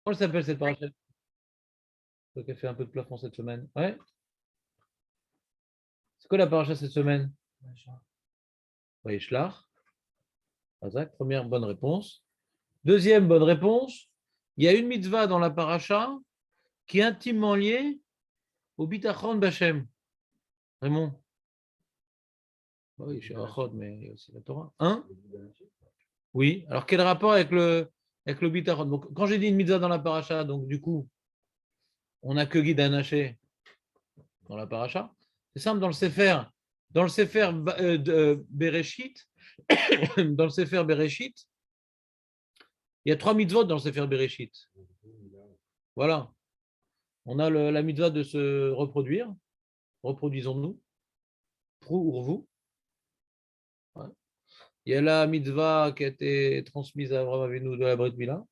Comment elle s'appelle cette paracha? Donc, elle fait un peu de plafond cette semaine. Ouais. C'est quoi la paracha cette semaine? Vaishlach. Razak, première bonne réponse. Deuxième bonne réponse. Il y a une mitzvah dans la paracha qui est intimement liée au bitachon b'Hashem. Raymond. Oui, je suis Achod, mais il y a aussi la Torah. Hein? Oui. Alors, quel rapport avec le bitachon? Donc, quand j'ai dit une mitzvah dans la paracha, donc du coup, on n'a que Guide Anaché dans la paracha. C'est simple, dans le Sefer Bereshit, dans le Sefer Bereshit, il y a 3 mitzvot dans le Sefer Bereshit. Voilà. On a la mitzvah de se reproduire. Reproduisons-nous. Pour vous. Ouais. Il y a la mitzvah qui a été transmise à Abraham Avinu de la Brit Mila.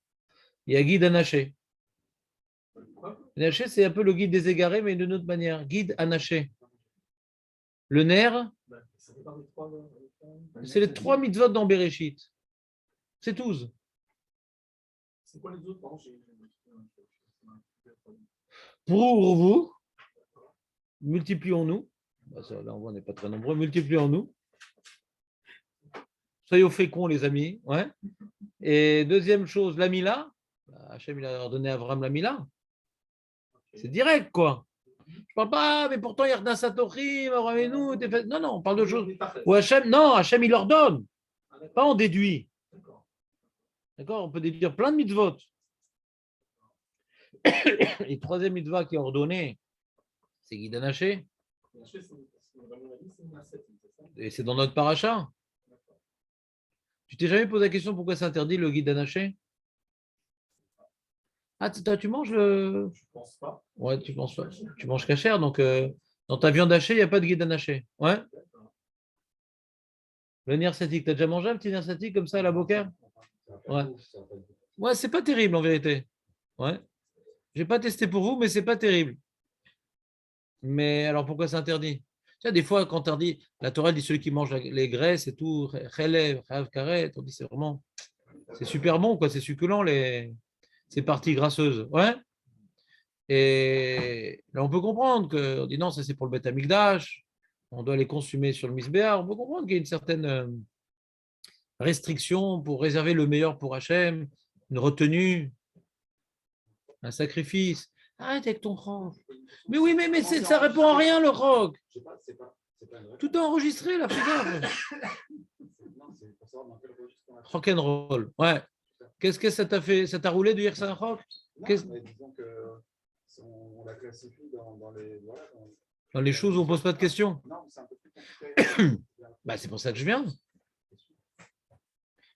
Il y a Guide Anaché. Anaché, c'est un peu le guide des égarés, mais d'une autre manière. Guide Anaché. Le nerf, c'est les 3 mitzvot dans Bereshit. C'est 12. C'est quoi les autres? Pour vous, multiplions-nous. Là, on n'est pas très nombreux. Multiplions-nous. Soyons féconds, les amis. Ouais. Et deuxième chose, la Mila. Hachem, il a ordonné à Abraham la Mila. C'est direct, quoi. Je ne parle pas, mais pourtant, il y a Yardan Satorim, Abraham. Non, non, on parle de choses. Ou Hachem, non, Hachem, il ordonne. Pas on déduit. D'accord? On peut déduire plein de mitzvot. Et troisième mitzvah qui est ordonné, c'est Guide Anaché. Et c'est dans notre paracha. Tu t'es jamais posé la question pourquoi c'est interdit le Guide Anaché? Ah, toi, tu manges le. Je pense pas. Ouais, tu penses pas. Tu manges cachère, donc dans ta viande hachée, il n'y a pas de Guide Anaché. Ouais. Le nersatique, tu as déjà mangé un petit nersatique comme ça à la bocaire? Ouais. Ouais, c'est pas terrible en vérité. Ouais. J'ai pas testé pour vous, mais c'est pas terrible. Mais alors pourquoi c'est interdit? Tu sais, des fois, quand on dit, la Torah dit celui qui mange les graisses et tout, chelev, chayav karet, on dit c'est vraiment, c'est super bon, quoi, c'est succulent, ces parties grasseuses. Ouais. Et là, on peut comprendre qu'on dit non, ça c'est pour le Beth Amikdash, on doit les consommer sur le Misbéar. On peut comprendre qu'il y a une certaine restriction pour réserver le meilleur pour Hachem, une retenue, un sacrifice. Arrête avec ton rock. Mais oui, mais ça répond à rien le rock. Tout est enregistré, là, fais gaffe. Rock'n'roll, ouais. Qu'est-ce que ça t'a fait? Ça t'a roulé de dire que c'est un rock? Disons que on la classifie dans les choses où on ne pose pas de questions. Non, c'est un peu plus compliqué. Bah, c'est pour ça que je viens.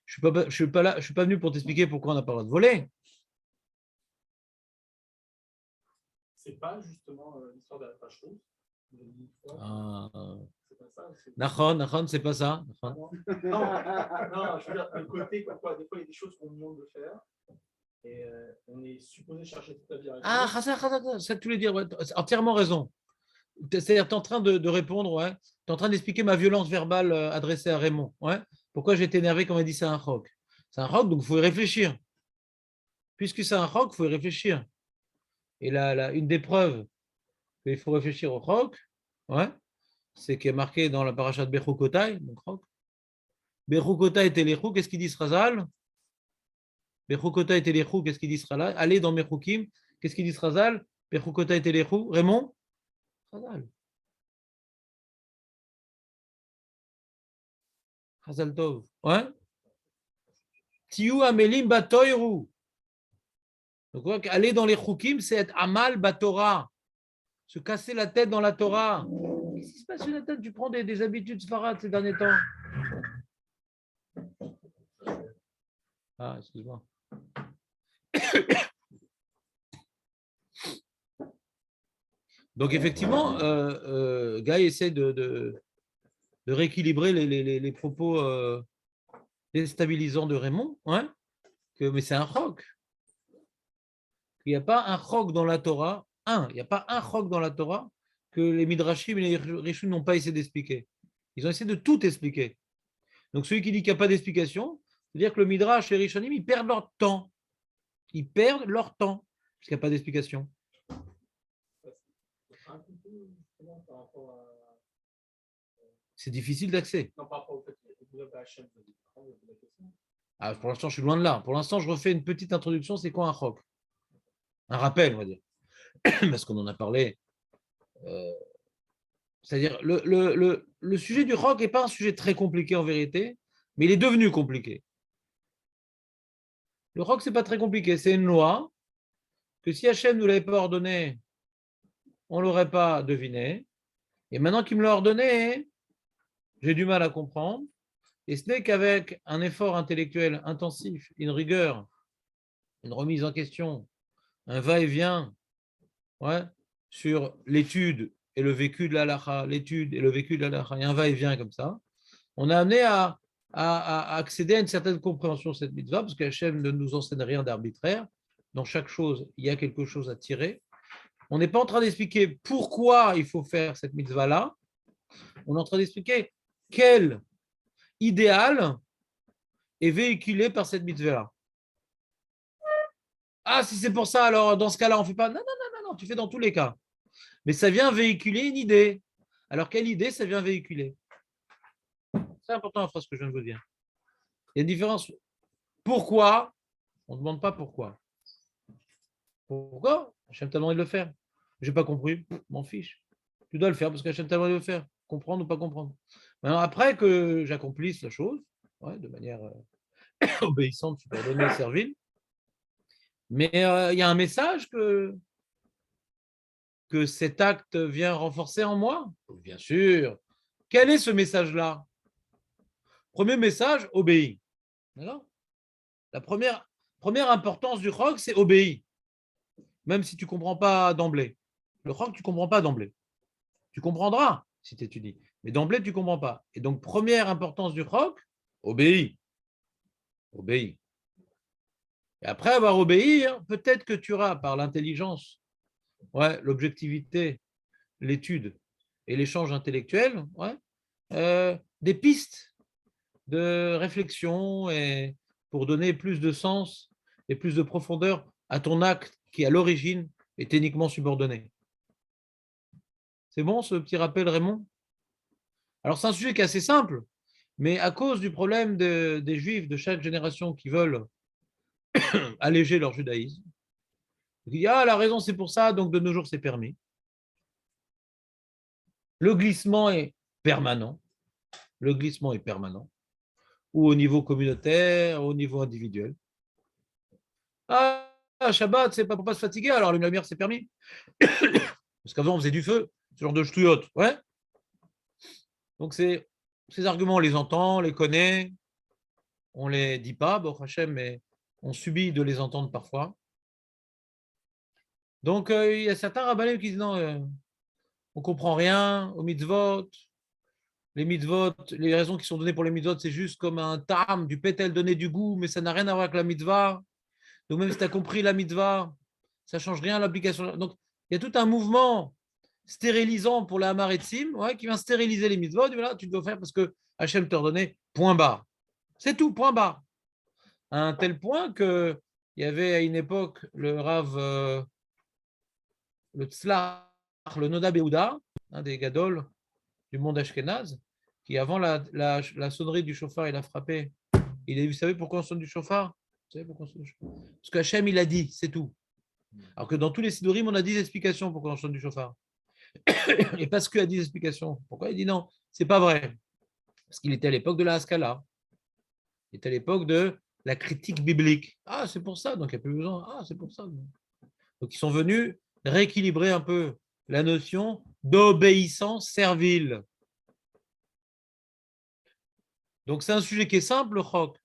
Je ne suis pas là, je suis pas venu pour t'expliquer pourquoi on n'a pas le droit de voler. C'est pas justement l'histoire de la fâcheuse. Nachon, c'est pas ça. Non, je veux dire, le côté, quoi, des fois, il y a des choses qu'on nous demande de faire. Et on est supposé chercher toute la vie. Ah, c'est ça que tu voulais dire. Ouais, entièrement raison. C'est-à-dire, tu es en train de répondre, ouais. Tu es en train d'expliquer ma violence verbale adressée à Raymond. Ouais. Pourquoi j'ai été énervé quand il dit c'est un rock? C'est un rock, donc il faut y réfléchir. Puisque c'est un rock, il faut y réfléchir. Et là, une des preuves qu'il faut réfléchir au rock, ouais, c'est qui est marqué dans la paracha de Bechukotai, donc rock. Bechukotai Telechou, qu'est-ce qu'il dit Srazal? Bechukotai Telechou, qu'est-ce qu'il dit Srazal? Allez dans Mechukim, qu'est-ce qu'il dit Srazal? Bechukotai Telechou, Raymond? Srazal. Chazal Tov. Ouais. Tiou Amelim Batoiru. Donc, aller dans les Choukim, c'est être Amal Batora. Se casser la tête dans la Torah. Qu'est-ce qui se passe, Jonathan? Tu prends des habitudes sfarades ces derniers temps. Ah, excuse-moi. Donc, effectivement, Guy essaie de rééquilibrer les propos déstabilisants de Raymond. Ouais, mais c'est un roc. Il n'y a pas un roc dans la Torah. Il n'y a pas un roc dans la Torah que les Midrashim et les Rishon n'ont pas essayé d'expliquer. Ils ont essayé de tout expliquer. Donc, celui qui dit qu'il n'y a pas d'explication, c'est-à-dire que le Midrash et les Rishonim, ils perdent leur temps. Ils perdent leur temps, parce qu'il n'y a pas d'explication. Un petit peu, justement, par rapport à. C'est difficile d'accès. Non, par rapport au fait que vous avez Hachem, vous avez la question. Ah, pour l'instant, je suis loin de là. Pour l'instant, je refais une petite introduction. C'est quoi un chok? Un rappel, on va dire. Parce qu'on en a parlé. C'est-à-dire, le sujet du chok n'est pas un sujet très compliqué en vérité, mais il est devenu compliqué. Le chok, ce n'est pas très compliqué. C'est une loi que si Hachem ne nous l'avait pas ordonné, on ne l'aurait pas deviné. Et maintenant qu'il me l'a ordonné, j'ai du mal à comprendre. Et ce n'est qu'avec un effort intellectuel intensif, une rigueur, une remise en question, un va-et-vient sur l'étude et le vécu de l'halakha, l'étude et le vécu de l'halakha, et un va-et-vient comme ça, on a amené à accéder à une certaine compréhension de cette mitzvah, parce qu'Hachem ne nous enseigne rien d'arbitraire. Dans chaque chose, il y a quelque chose à tirer. On n'est pas en train d'expliquer pourquoi il faut faire cette mitzvah-là. On est en train d'expliquer quel idéal est véhiculé par cette mitzvah-là. Ah, si c'est pour ça, alors dans ce cas-là, on ne fait pas. Non, non, non, non, non, tu fais dans tous les cas. Mais ça vient véhiculer une idée. Alors, quelle idée ça vient véhiculer? C'est important la phrase que je viens de vous dire. Il y a une différence. Pourquoi? On ne demande pas pourquoi. Pourquoi? Hachem t'a demandé de le faire. Je n'ai pas compris, m'en fiche. Tu dois le faire parce qu'Hachem t'a demandé de le faire. Comprendre ou pas comprendre. Maintenant, après que j'accomplisse la chose, de manière obéissante, subordonnée, servile, mais il y a un message que cet acte vient renforcer en moi. Bien sûr. Quel est ce message-là? Premier message, obéis. D'accord? La première importance du chok, c'est obéir. Même si tu ne comprends pas d'emblée. Le chok, tu ne comprends pas d'emblée. Tu comprendras si tu étudies. Mais d'emblée, tu ne comprends pas. Et donc, première importance du chok, obéis. Obéis. Et après avoir obéi, peut-être que tu auras, par l'intelligence, l'objectivité, l'étude et l'échange intellectuel, des pistes de réflexion et pour donner plus de sens et plus de profondeur à ton acte qui, à l'origine, est techniquement subordonné. C'est bon ce petit rappel, Raymond? Alors, c'est un sujet qui est assez simple, mais à cause du problème des Juifs de chaque génération qui veulent alléger leur judaïsme, il dit, ah, la raison, c'est pour ça, donc de nos jours, c'est permis. Le glissement est permanent. Le glissement est permanent, ou au niveau communautaire, ou au niveau individuel. Ah, Shabbat, c'est pas pour pas se fatiguer, alors la lumière, c'est permis. Parce qu'avant, on faisait du feu, ce genre de ch'touillotte. Ouais. Donc, ces arguments, on les entend, on les connaît, on ne les dit pas, bon, Hachem, mais on subit de les entendre parfois. Donc, il y a certains rabbanim qui disent non, on ne comprend rien aux mitzvot. Les mitzvot, les raisons qui sont données pour les mitzvot, c'est juste comme un tam, du pétel donné du goût, mais ça n'a rien à voir avec la mitzvah. Donc, même si tu as compris la mitzvah, ça ne change rien à l'application. Donc, il y a tout un mouvement stérilisant pour la Hamar et Tzim, qui vient stériliser les mitzvot. Voilà, tu dois faire parce que Hachem t'a ordonné, point barre. C'est tout, point barre. À un tel point qu'il y avait à une époque le Rav, le Tzlach, le Noda Beouda, un des Gadol du monde ashkénaze, qui avant la sonnerie du chauffard, il a frappé. Il a dit, vous savez pourquoi on sonne du chauffard? Vous savez pourquoi on sonne du chauffard? Parce qu'Hachem, il a dit, c'est tout. Alors que dans tous les Sidorim, on a 10 explications pourquoi on sonne du chauffard. Et parce qu'il a 10 explications. Pourquoi il dit non? C'est pas vrai. Parce qu'il était à l'époque de la Haskalah. Il était à l'époque de la critique biblique. Ah, c'est pour ça, donc il n'y a plus besoin. Ah, c'est pour ça. Donc ils sont venus rééquilibrer un peu la notion d'obéissance servile. Donc c'est un sujet qui est simple, le chok.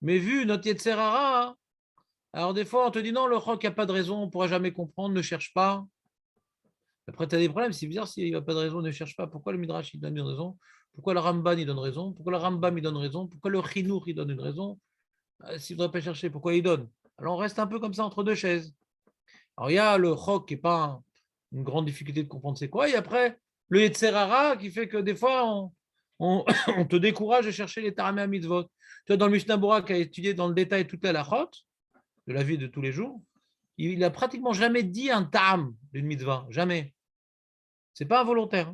Mais vu notre Yetzer Hara, alors des fois on te dit non, le chok, il n'y a pas de raison, on ne pourra jamais comprendre, ne cherche pas. Après, tu as des problèmes, c'est bizarre s'il n'y a pas de raison, ne cherche pas. Pourquoi le Midrash il donne une raison? Pourquoi le Ramban il donne raison? Pourquoi le Rambam il donne raison? Pourquoi le Chinour il donne une raison? S'il ne faudrait pas chercher, pourquoi il donne? Alors on reste un peu comme ça entre deux chaises. Alors il y a le chok qui n'est pas une grande difficulté de comprendre c'est quoi, et après le Yetzer Hara qui fait que des fois on te décourage de chercher les Taramei Mitzvot. Tu vois, dans le Mishnah Bora qui a étudié dans le détail toute la halachot, de la vie de tous les jours, il n'a pratiquement jamais dit un tam d'une mitzvah. Jamais. Ce n'est pas involontaire.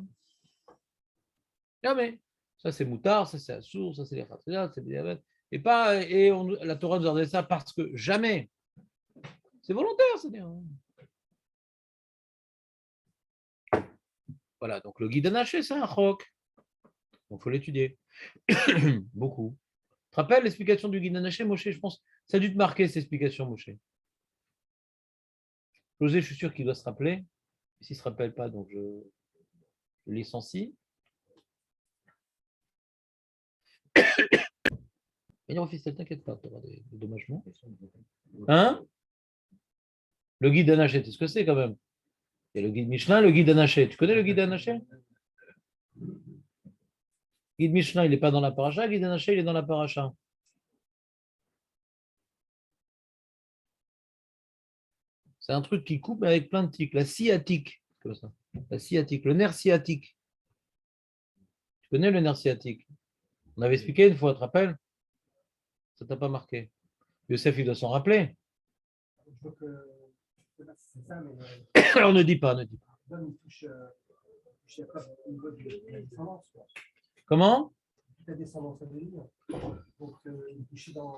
Jamais. Ça, c'est moutard, ça, c'est assour, ça, c'est les khatria, c'est les diabètes. Et pas, la Torah nous a donné ça parce que jamais. C'est volontaire, c'est-à-dire. Voilà, donc le guide anaché, c'est un chok. Donc il faut l'étudier. Beaucoup. Tu te rappelles l'explication du guide anaché, Moshe? Je pense ça a dû te marquer, cette explication, Moshe. José, je suis sûr qu'il doit se rappeler. S'il ne se rappelle pas, donc je licencie. Mais non, fils, t'inquiète pas, tu auras des dommagements. Hein? Le guide anaché, tu sais ce que c'est quand même? Il y a le guide Michelin, le guide anaché. Tu connais le guide anaché? Guide Michelin, il n'est pas dans la paracha, guide anaché, il est dans la paracha. C'est un truc qui coupe avec plein de tics. La sciatique, comme ça. La sciatique, le nerf sciatique. Tu connais le nerf sciatique? On avait expliqué une fois, tu te rappelles? Ça t'a pas marqué. Youssef, il doit s'en rappeler. Alors ne dis pas, ne dis pas. Comment?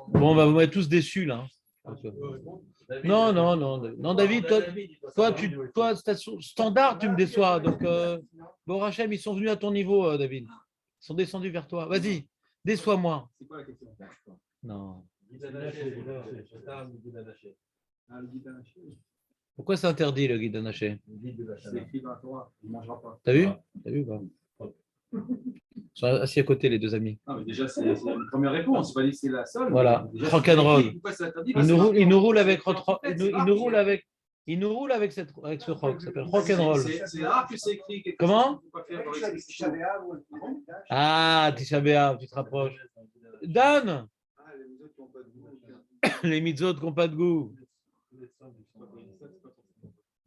Bon, on va vous mettre tous déçus là. Non, non, non, non, David, toi, station standard, tu me déçois. Donc, bon, Rachem, ils sont venus à ton niveau, David. Ils sont descendus vers toi. Vas-y, déçois-moi. C'est quoi la question? Non. Ah, le guide anaché. Pourquoi c'est interdit le guide anaché? C'est écrit dans la Torah, il ne mangera pas. T'as vu? T'as vu ou pas? Ils sont assis à côté, les deux amis. Non, mais déjà, c'est une première réponse. Pas dit que c'est la seule. Voilà, rock'n'roll. Il nous roule avec ce rock, ça s'appelle rock'n'roll. C'est rare que c'est écrit. Comment? Ah, Tisha B'Av, tu te rapproches. Dan, les mitzvot qui n'ont pas de goût.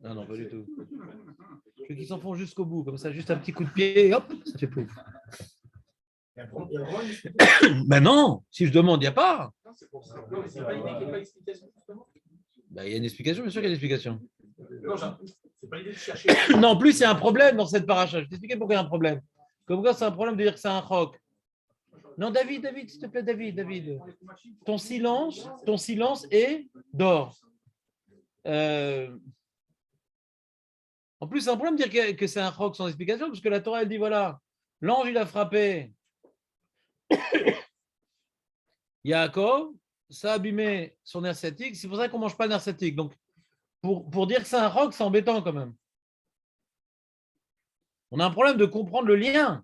Non, non, pas du tout. Je veux qu'ils s'en font jusqu'au bout, comme ça, juste un petit coup de pied, et hop, ça fait pouf. Ben non, si je demande, il n'y a pas. Ben, il y a une explication, bien sûr qu'il y a une explication. Non, en plus, il y a un problème dans cette paracha. Je vais t'expliquer pourquoi il y a un problème. Comme quoi, c'est un problème de dire que c'est un roc. Non, David, s'il te plaît, David. Ton silence est d'or. En plus, c'est un problème de dire que c'est un roc sans explication, parce que la Torah, elle dit, voilà, l'ange, il a frappé Yaakov, ça a abîmé son nerf sciatique, c'est pour ça qu'on ne mange pas de nerf sciatique. Donc, pour dire que c'est un roc, c'est embêtant quand même. On a un problème de comprendre le lien.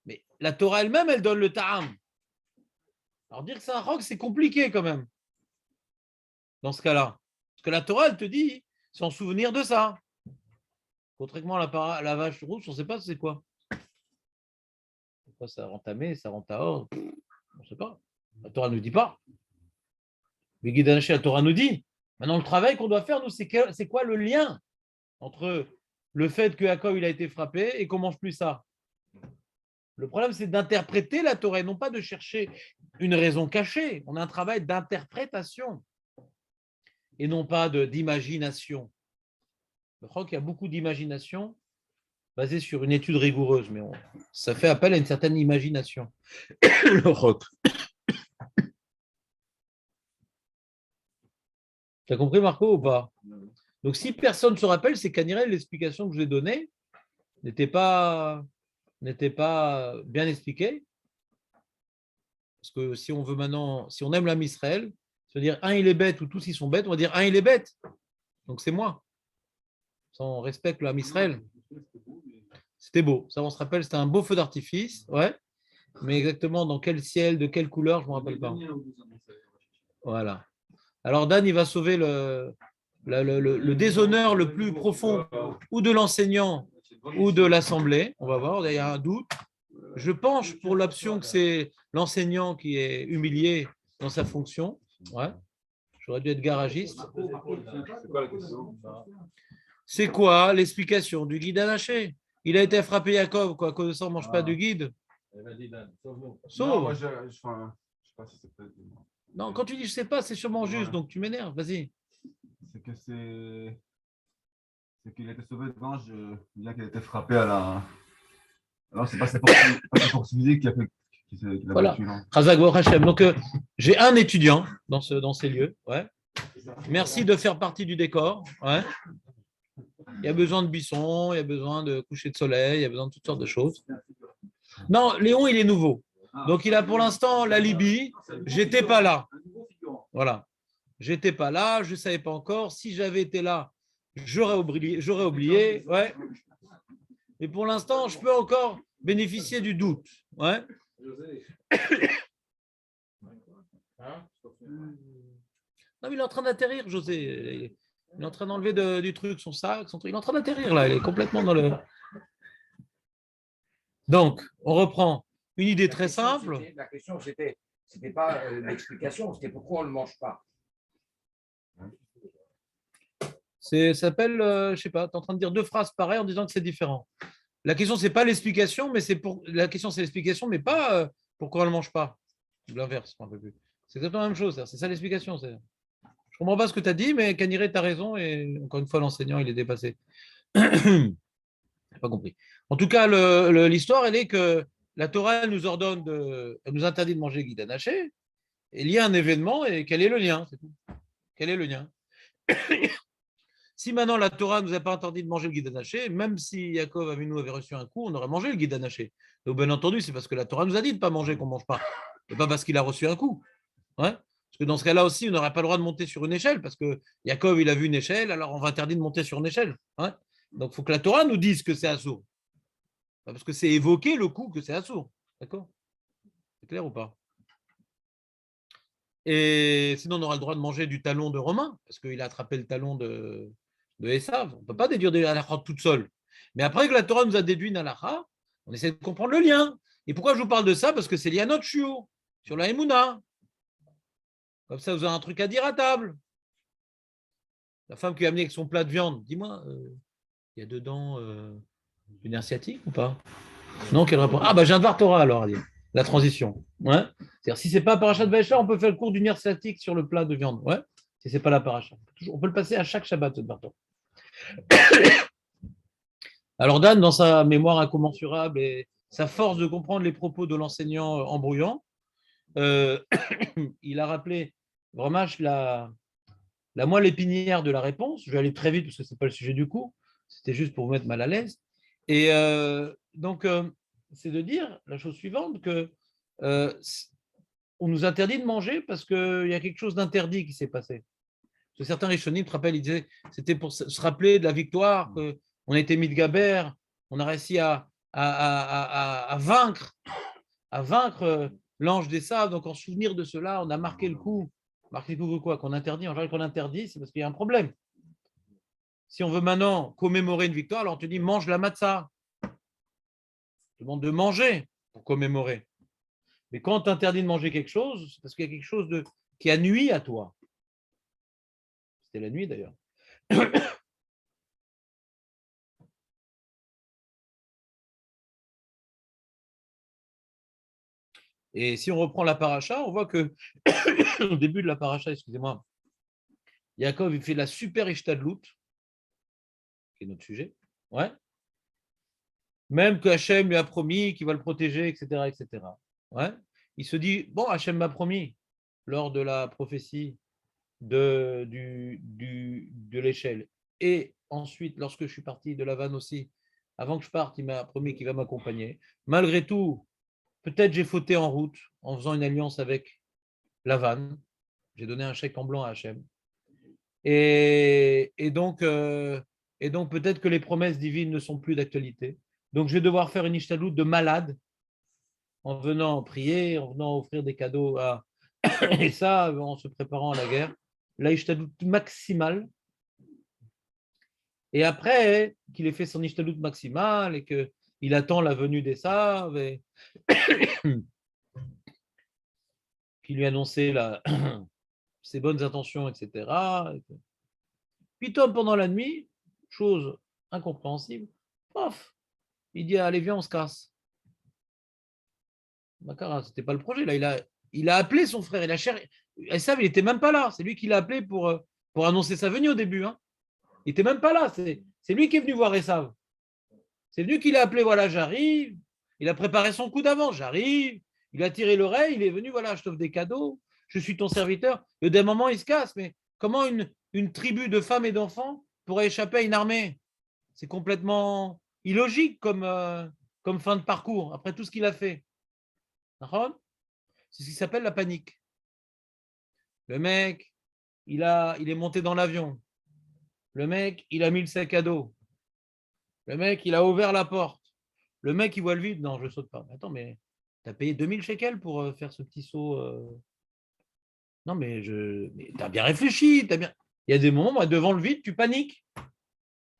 Mais la Torah elle-même, elle donne le ta'am. Alors, dire que c'est un roc, c'est compliqué quand même, dans ce cas-là. Parce que la Torah, elle te dit, sans souvenir de ça. Contrairement à la vache rousse, on ne sait pas c'est quoi. Pourquoi ça rend tamé, ça rend taor, on ne sait pas. La Torah ne nous dit pas. Mais Guide Anaché, la Torah nous dit. Maintenant, le travail qu'on doit faire, nous, c'est quoi le lien entre le fait que Yaakov il a été frappé et qu'on ne mange plus ça? Le problème, c'est d'interpréter la Torah, et non pas de chercher une raison cachée. On a un travail d'interprétation et non pas d'imagination. Je crois qu'il y a beaucoup d'imagination basée sur une étude rigoureuse, mais ça fait appel à une certaine imagination. Le roc. Tu as compris, Marco, ou pas? Donc, si personne ne se rappelle, c'est qu'Anirel, l'explication que je vous ai donnée n'était pas bien expliquée. Parce que si on veut maintenant, si on aime l'âme Israël, se dire un il est bête ou tous ils sont bêtes, on va dire un il est bête. Donc c'est moi. Ça, on respecte l'âme Israël. C'était beau. Ça, on se rappelle, c'était un beau feu d'artifice. Ouais. Mais exactement dans quel ciel, de quelle couleur, je ne me rappelle pas. Voilà. Alors Dan, il va sauver le déshonneur le plus profond ou de l'enseignant ou de l'assemblée. On va voir, il y a un doute. Je penche pour l'option que c'est l'enseignant qui est humilié dans sa fonction. Ouais. J'aurais dû être garagiste. C'est quoi l'explication du guide Anaché? Il a été frappé Yaakov, quoi, à cause de ça, on ne mange pas du guide. Sauve. Non, moi, je sais pas si c'est peut-être. Non, quand tu dis je sais pas, c'est sûrement juste, donc tu m'énerves, vas-y. C'est que c'est qu'il a été sauvé de l'ange, bien qu'il a été frappé à la. Alors, c'est pas sa force physique qui l'a Voilà. battu, non. Chazak Baruch Hashem. Donc, j'ai un étudiant dans ces lieux. Ouais. Merci de faire partie du décor. Ouais. Il y a besoin de buissons, il y a besoin de coucher de soleil, il y a besoin de toutes sortes de choses. Non, Léon, il est nouveau. Donc, il a pour l'instant l'alibi. J'étais pas là. Voilà. J'étais pas là, je ne savais pas encore. Si j'avais été là, j'aurais oublié. Ouais. Mais pour l'instant, je peux encore bénéficier du doute. Ouais. Non, mais il est en train d'atterrir, José. Il est en train d'enlever du truc, son sac, son truc. Il est en train d'atterrir là, il est complètement dans le. Donc, on reprend une idée très simple. La question, c'était pas l'explication, c'était pourquoi on ne le mange pas. Ça s'appelle, je ne sais pas, tu es en train de dire deux phrases pareilles en disant que c'est différent. La question, c'est pas l'explication, mais la question, c'est l'explication, mais pas pourquoi on ne le mange pas. Ou l'inverse, un peu plus. C'est exactement la même chose. C'est ça l'explication. Je ne comprends pas ce que tu as dit, mais Kaniré, tu as raison. Et encore une fois, l'enseignant, il est dépassé. Je n'ai pas compris. En tout cas, l'histoire, elle est que la Torah, elle nous ordonne elle nous interdit de manger guide anaché. Et il y a un événement, et quel est le lien? C'est tout. Quel est le lien? Si maintenant la Torah ne nous a pas interdit de manger le guide anaché, même si Yaakov avait reçu un coup, on aurait mangé le guide anaché. Donc, bien entendu, c'est parce que la Torah nous a dit de ne pas manger qu'on ne mange pas. Et pas parce qu'il a reçu un coup. Ouais. Parce que dans ce cas-là aussi, on n'aurait pas le droit de monter sur une échelle, parce que Yaakov, il a vu une échelle, alors on va interdire de monter sur une échelle. Ouais. Donc, il faut que la Torah nous dise que c'est assourd. Parce que c'est évoqué le coup que c'est assourd. D'accord? C'est clair ou pas? Et sinon, on aura le droit de manger du talon de Romain, parce qu'il a attrapé le talon de Esav. On ne peut pas déduire des halachas toute seule. Mais après que la Torah nous a déduit une halakha, on essaie de comprendre le lien. Et pourquoi je vous parle de ça? Parce que c'est lié à notre shiur, sur la Emouna. Comme ça, vous avez un truc à dire à table. La femme qui a amené avec son plat de viande, dis-moi, il y a dedans une nerf sciatique ou pas? Non, qu'elle répond. Ah, bah, je viens de voir Torah alors, elle dit. La transition. Ouais. C'est-à-dire, si c'est pas Parashat Vaïcha, on peut faire le cours du nerf sciatique sur le plat de viande. Ouais. Si c'est pas la Paracha. On peut le passer à chaque Shabbat de Barton. Alors, Dan, dans sa mémoire incommensurable et sa force de comprendre les propos de l'enseignant embrouillant, il a rappelé vraiment la moelle épinière de la réponse. Je vais aller très vite parce que ce n'est pas le sujet du cours. C'était juste pour vous mettre mal à l'aise. Et donc, c'est de dire la chose suivante, que on nous interdit de manger parce qu'il y a quelque chose d'interdit qui s'est passé. Parce que certains Rishonim, te rappellent, ils disaient, c'était pour se rappeler de la victoire, qu'on a été mis de Gaber, on a réussi à vaincre l'ange des sables. Donc, en souvenir de cela, on a marqué le coup. Marqué le coup quoi? Qu'on interdit. En général, qu'on interdit, c'est parce qu'il y a un problème. Si on veut maintenant commémorer une victoire, alors on te dit mange la matzah. Je demande de manger pour commémorer. Mais quand on t'interdit de manger quelque chose, c'est parce qu'il y a quelque chose qui a nui à toi. C'était la nuit d'ailleurs. Et si on reprend la paracha, on voit que au début de la paracha, excusez-moi, Yaakov il fait la super ishtadlout, qui est notre sujet. Ouais. Même que Hachem lui a promis qu'il va le protéger, etc., etc. Ouais. Il se dit, bon, Hachem m'a promis, lors de la prophétie de l'échelle. Et ensuite, lorsque je suis parti de Lavan aussi, avant que je parte, il m'a promis qu'il va m'accompagner. Malgré tout, peut-être j'ai fauté en route en faisant une alliance avec Lavan. J'ai donné un chèque en blanc à Hachem. Et donc peut-être que les promesses divines ne sont plus d'actualité. Donc, je vais devoir faire une ishtadlout de malade en venant prier, en venant offrir des cadeaux et ça, en se préparant à la guerre. La ishtadlout maximale. Et après qu'il ait fait son ishtadlout maximale et qu'il attend la venue des Saves et qu'il lui annonçait ses bonnes intentions, etc. Puis Tom, pendant la nuit, chose incompréhensible, paf, il dit allez, viens, on se casse. D'accord, c'était pas le projet. Là, il a appelé son frère. Esav, il n'était même pas là. C'est lui qui l'a appelé pour annoncer sa venue au début. Hein. Il n'était même pas là. C'est lui qui est venu voir Esav. C'est lui qui l'a appelé, voilà, j'arrive. Il a préparé son coup d'avance, j'arrive. Il a tiré l'oreille, il est venu, voilà, je t'offre des cadeaux, je suis ton serviteur. Et d'un moment, il se casse. Mais comment une tribu de femmes et d'enfants pourrait échapper à une armée? C'est complètement illogique comme fin de parcours, après tout ce qu'il a fait. C'est ce qui s'appelle la panique. Le mec, il est monté dans l'avion. Le mec, il a mis le sac à dos. Le mec, il a ouvert la porte. Le mec, il voit le vide. Non, je ne saute pas. Attends, mais tu as payé 2000 shekels pour faire ce petit saut. Non, mais tu as bien réfléchi. Il y a des moments, moi, devant le vide, tu paniques.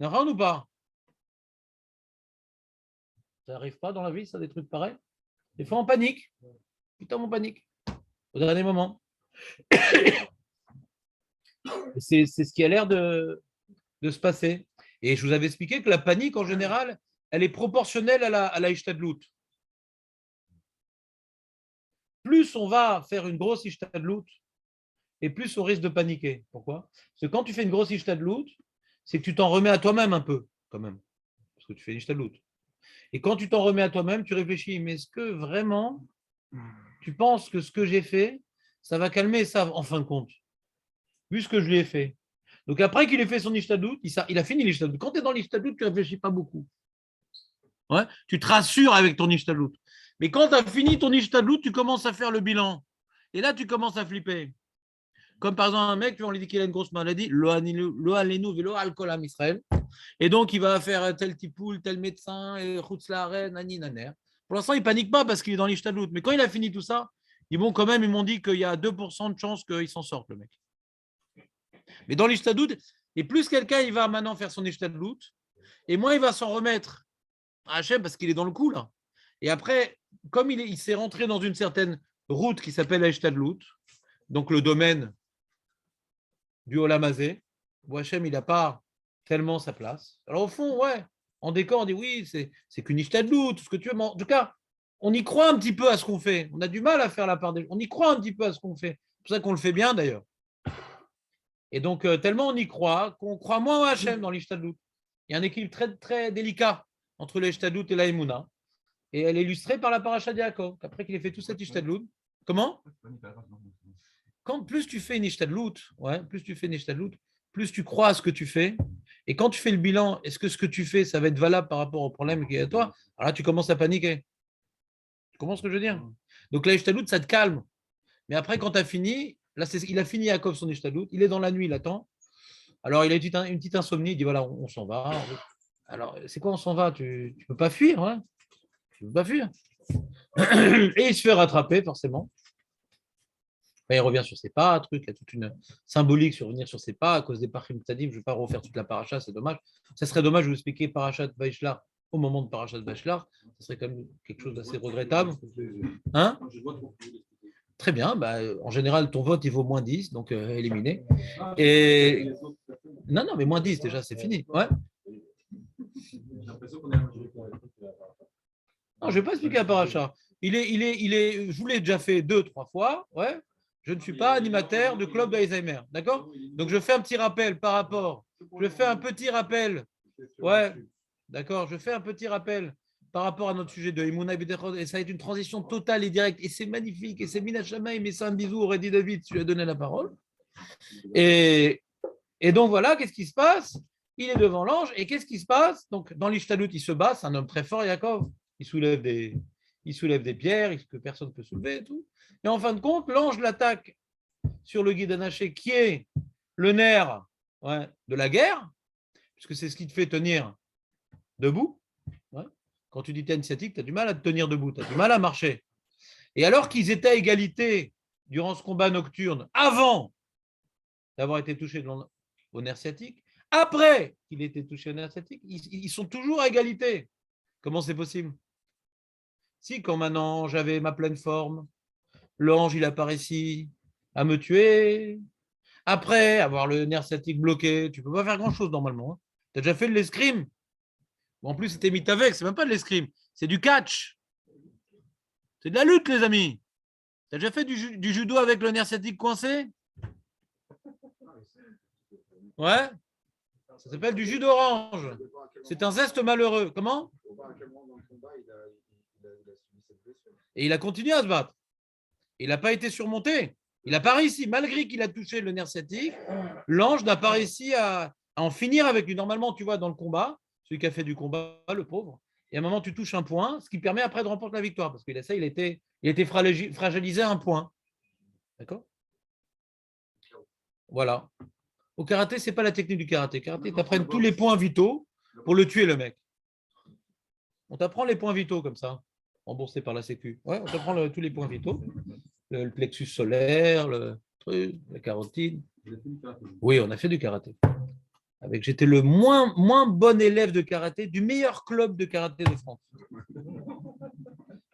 Rien ou pas? Ça n'arrive pas dans la vie, ça, des trucs pareils? Des fois, on panique. Putain, on panique. Au dernier moment. C'est ce qui a l'air de se passer. Et je vous avais expliqué que la panique, en général, elle est proportionnelle à la ishtadlout. Plus on va faire une grosse ishtadlout, et plus on risque de paniquer. Pourquoi? Parce que quand tu fais une grosse ishtadlout, c'est que tu t'en remets à toi-même un peu, quand même. Parce que tu fais une ishtadlout. Et quand tu t'en remets à toi-même, tu réfléchis, mais est-ce que vraiment, tu penses que ce que j'ai fait, ça va calmer ça, en fin de compte, vu ce que je lui ai fait? Donc après qu'il ait fait son ishtadlout, il a fini l'ishtadlout. Quand tu es dans l'ishtadlout, tu ne réfléchis pas beaucoup. Ouais, tu te rassures avec ton ishtadlout. Mais quand tu as fini ton ishtadlout, tu commences à faire le bilan. Et là, tu commences à flipper. Comme par exemple un mec, on lui dit qu'il a une grosse maladie, lo alenu velo alcool am Israël. Et donc, il va faire tel tipoul, tel médecin, chutz laaren, nani naner. Pour l'instant, il ne panique pas parce qu'il est dans l'ishtadlout. Mais quand il a fini tout ça, ils m'ont dit qu'il y a 2% de chance qu'il s'en sorte, le mec. Mais dans l'ishtadlout, et plus quelqu'un il va maintenant faire son ishtadlout, et moins il va s'en remettre à Hachem parce qu'il est dans le coup là. Et après, comme il s'est rentré dans une certaine route qui s'appelle Ishtadlout, donc le domaine du Olamazé, où Hachem il n'a pas tellement sa place. Alors au fond, ouais, en décor, on dit oui, c'est qu'une Ishtadlout, tout ce que tu veux. Mais en tout cas, on y croit un petit peu à ce qu'on fait. On a du mal à faire la part des gens. On y croit un petit peu à ce qu'on fait. C'est pour ça qu'on le fait bien d'ailleurs. Et donc, tellement on y croit qu'on croit moins à Hachem dans l'Ishtadlout. Il y a un équilibre très, très délicat entre l'Ishtadlout et l'Aïmouna. Et elle est illustrée par la paracha de Yaakov. Après qu'il ait fait tout cet Ishtadlout. Comment? Quand plus tu fais une Ishtadlout, ouais, plus tu crois à ce que tu fais. Et quand tu fais le bilan, est-ce que ce que tu fais, ça va être valable par rapport au problème qui est à toi? Alors là, tu commences à paniquer. Tu comprends ce que je veux dire? Donc la Ishtadlout, ça te calme. Mais après, quand tu as fini, là, il a fini Yaakov son Ishtadlout, il est dans la nuit, il attend. Alors, il a une petite insomnie, il dit voilà, on s'en va. Alors, c'est quoi, on s'en va? Tu ne peux pas fuir, hein? Tu ne peux pas fuir. Et il se fait rattraper, forcément. Enfin, il revient sur ses pas, truc, il y a toute une symbolique sur revenir sur ses pas à cause des Parchim Tzadim. Je ne vais pas refaire toute la paracha, c'est dommage. Ça serait dommage de vous expliquer Parachat Vaishlar au moment de Parachat Vaishlar. Ce serait quand même quelque chose d'assez regrettable. Hein? Très bien. Bah, en général, ton vote, il vaut moins 10, donc éliminé. Et... Non, mais moins 10, déjà, c'est fini. Ouais. Non, je ne vais pas expliquer la paracha. Je vous l'ai déjà fait 2-3 fois. Ouais. Je ne suis pas animateur de club d'Alzheimer. D'accord? Donc, je fais un petit rappel par rapport. Je fais un petit rappel. Ouais. D'accord. Je fais un petit rappel par rapport à notre sujet de Emouna B'Tachon. Et ça va être une transition totale et directe. Et c'est magnifique. Et c'est Mina Shamaï. Mais c'est un bisou, aurait dit David, si tu lui as donné la parole. Et donc, voilà, qu'est-ce qui se passe? Il est devant l'ange. Et qu'est-ce qui se passe? Donc, dans l'Ishtalut, il se bat. C'est un homme très fort, Yaakov. Il soulève des pierres que personne ne peut soulever et tout. Et en fin de compte, l'ange l'attaque sur le guide anaché, qui est le nerf de la guerre, puisque c'est ce qui te fait tenir debout. Ouais. Quand tu dis tu es initiatique, tu as du mal à te tenir debout, tu as du mal à marcher. Et alors qu'ils étaient à égalité durant ce combat nocturne, avant d'avoir été touchés au nerf sciatique, après qu'il ait été touché au nerf sciatique, ils sont toujours à égalité. Comment c'est possible? Si, quand maintenant j'avais ma pleine forme, l'ange, il apparaît ici à me tuer. Après avoir le nerf sciatique bloqué, tu ne peux pas faire grand-chose normalement. Hein. Tu as déjà fait de l'escrime. En plus, c'était mit avec, c'est même pas de l'escrime, c'est du catch. C'est de la lutte, les amis. Tu as déjà fait du judo avec le nerf sciatique coincé? Ouais. Ça s'appelle du jus d'orange. C'est un zeste malheureux. Comment? Et il a continué à se battre. Il n'a pas été surmonté. Il n'a pas réussi, malgré qu'il a touché le nerf sciatique, l'ange n'a pas réussi à en finir avec lui. Normalement, tu vois, dans le combat, celui qui a fait du combat, le pauvre, et à un moment, tu touches un point, ce qui permet après de remporter la victoire, parce qu'il a ça, il était fragilisé à un point. D'accord? Voilà. Au karaté, ce n'est pas la technique du karaté. Karaté, tu apprends tous les points vitaux pour le tuer, le mec. On t'apprend les points vitaux comme ça, remboursés par la Sécu. Ouais, on t'apprend tous les points vitaux. Le plexus solaire, le truc, la carotide. Oui, on a fait du karaté. J'étais le moins bon élève de karaté du meilleur club de karaté de France.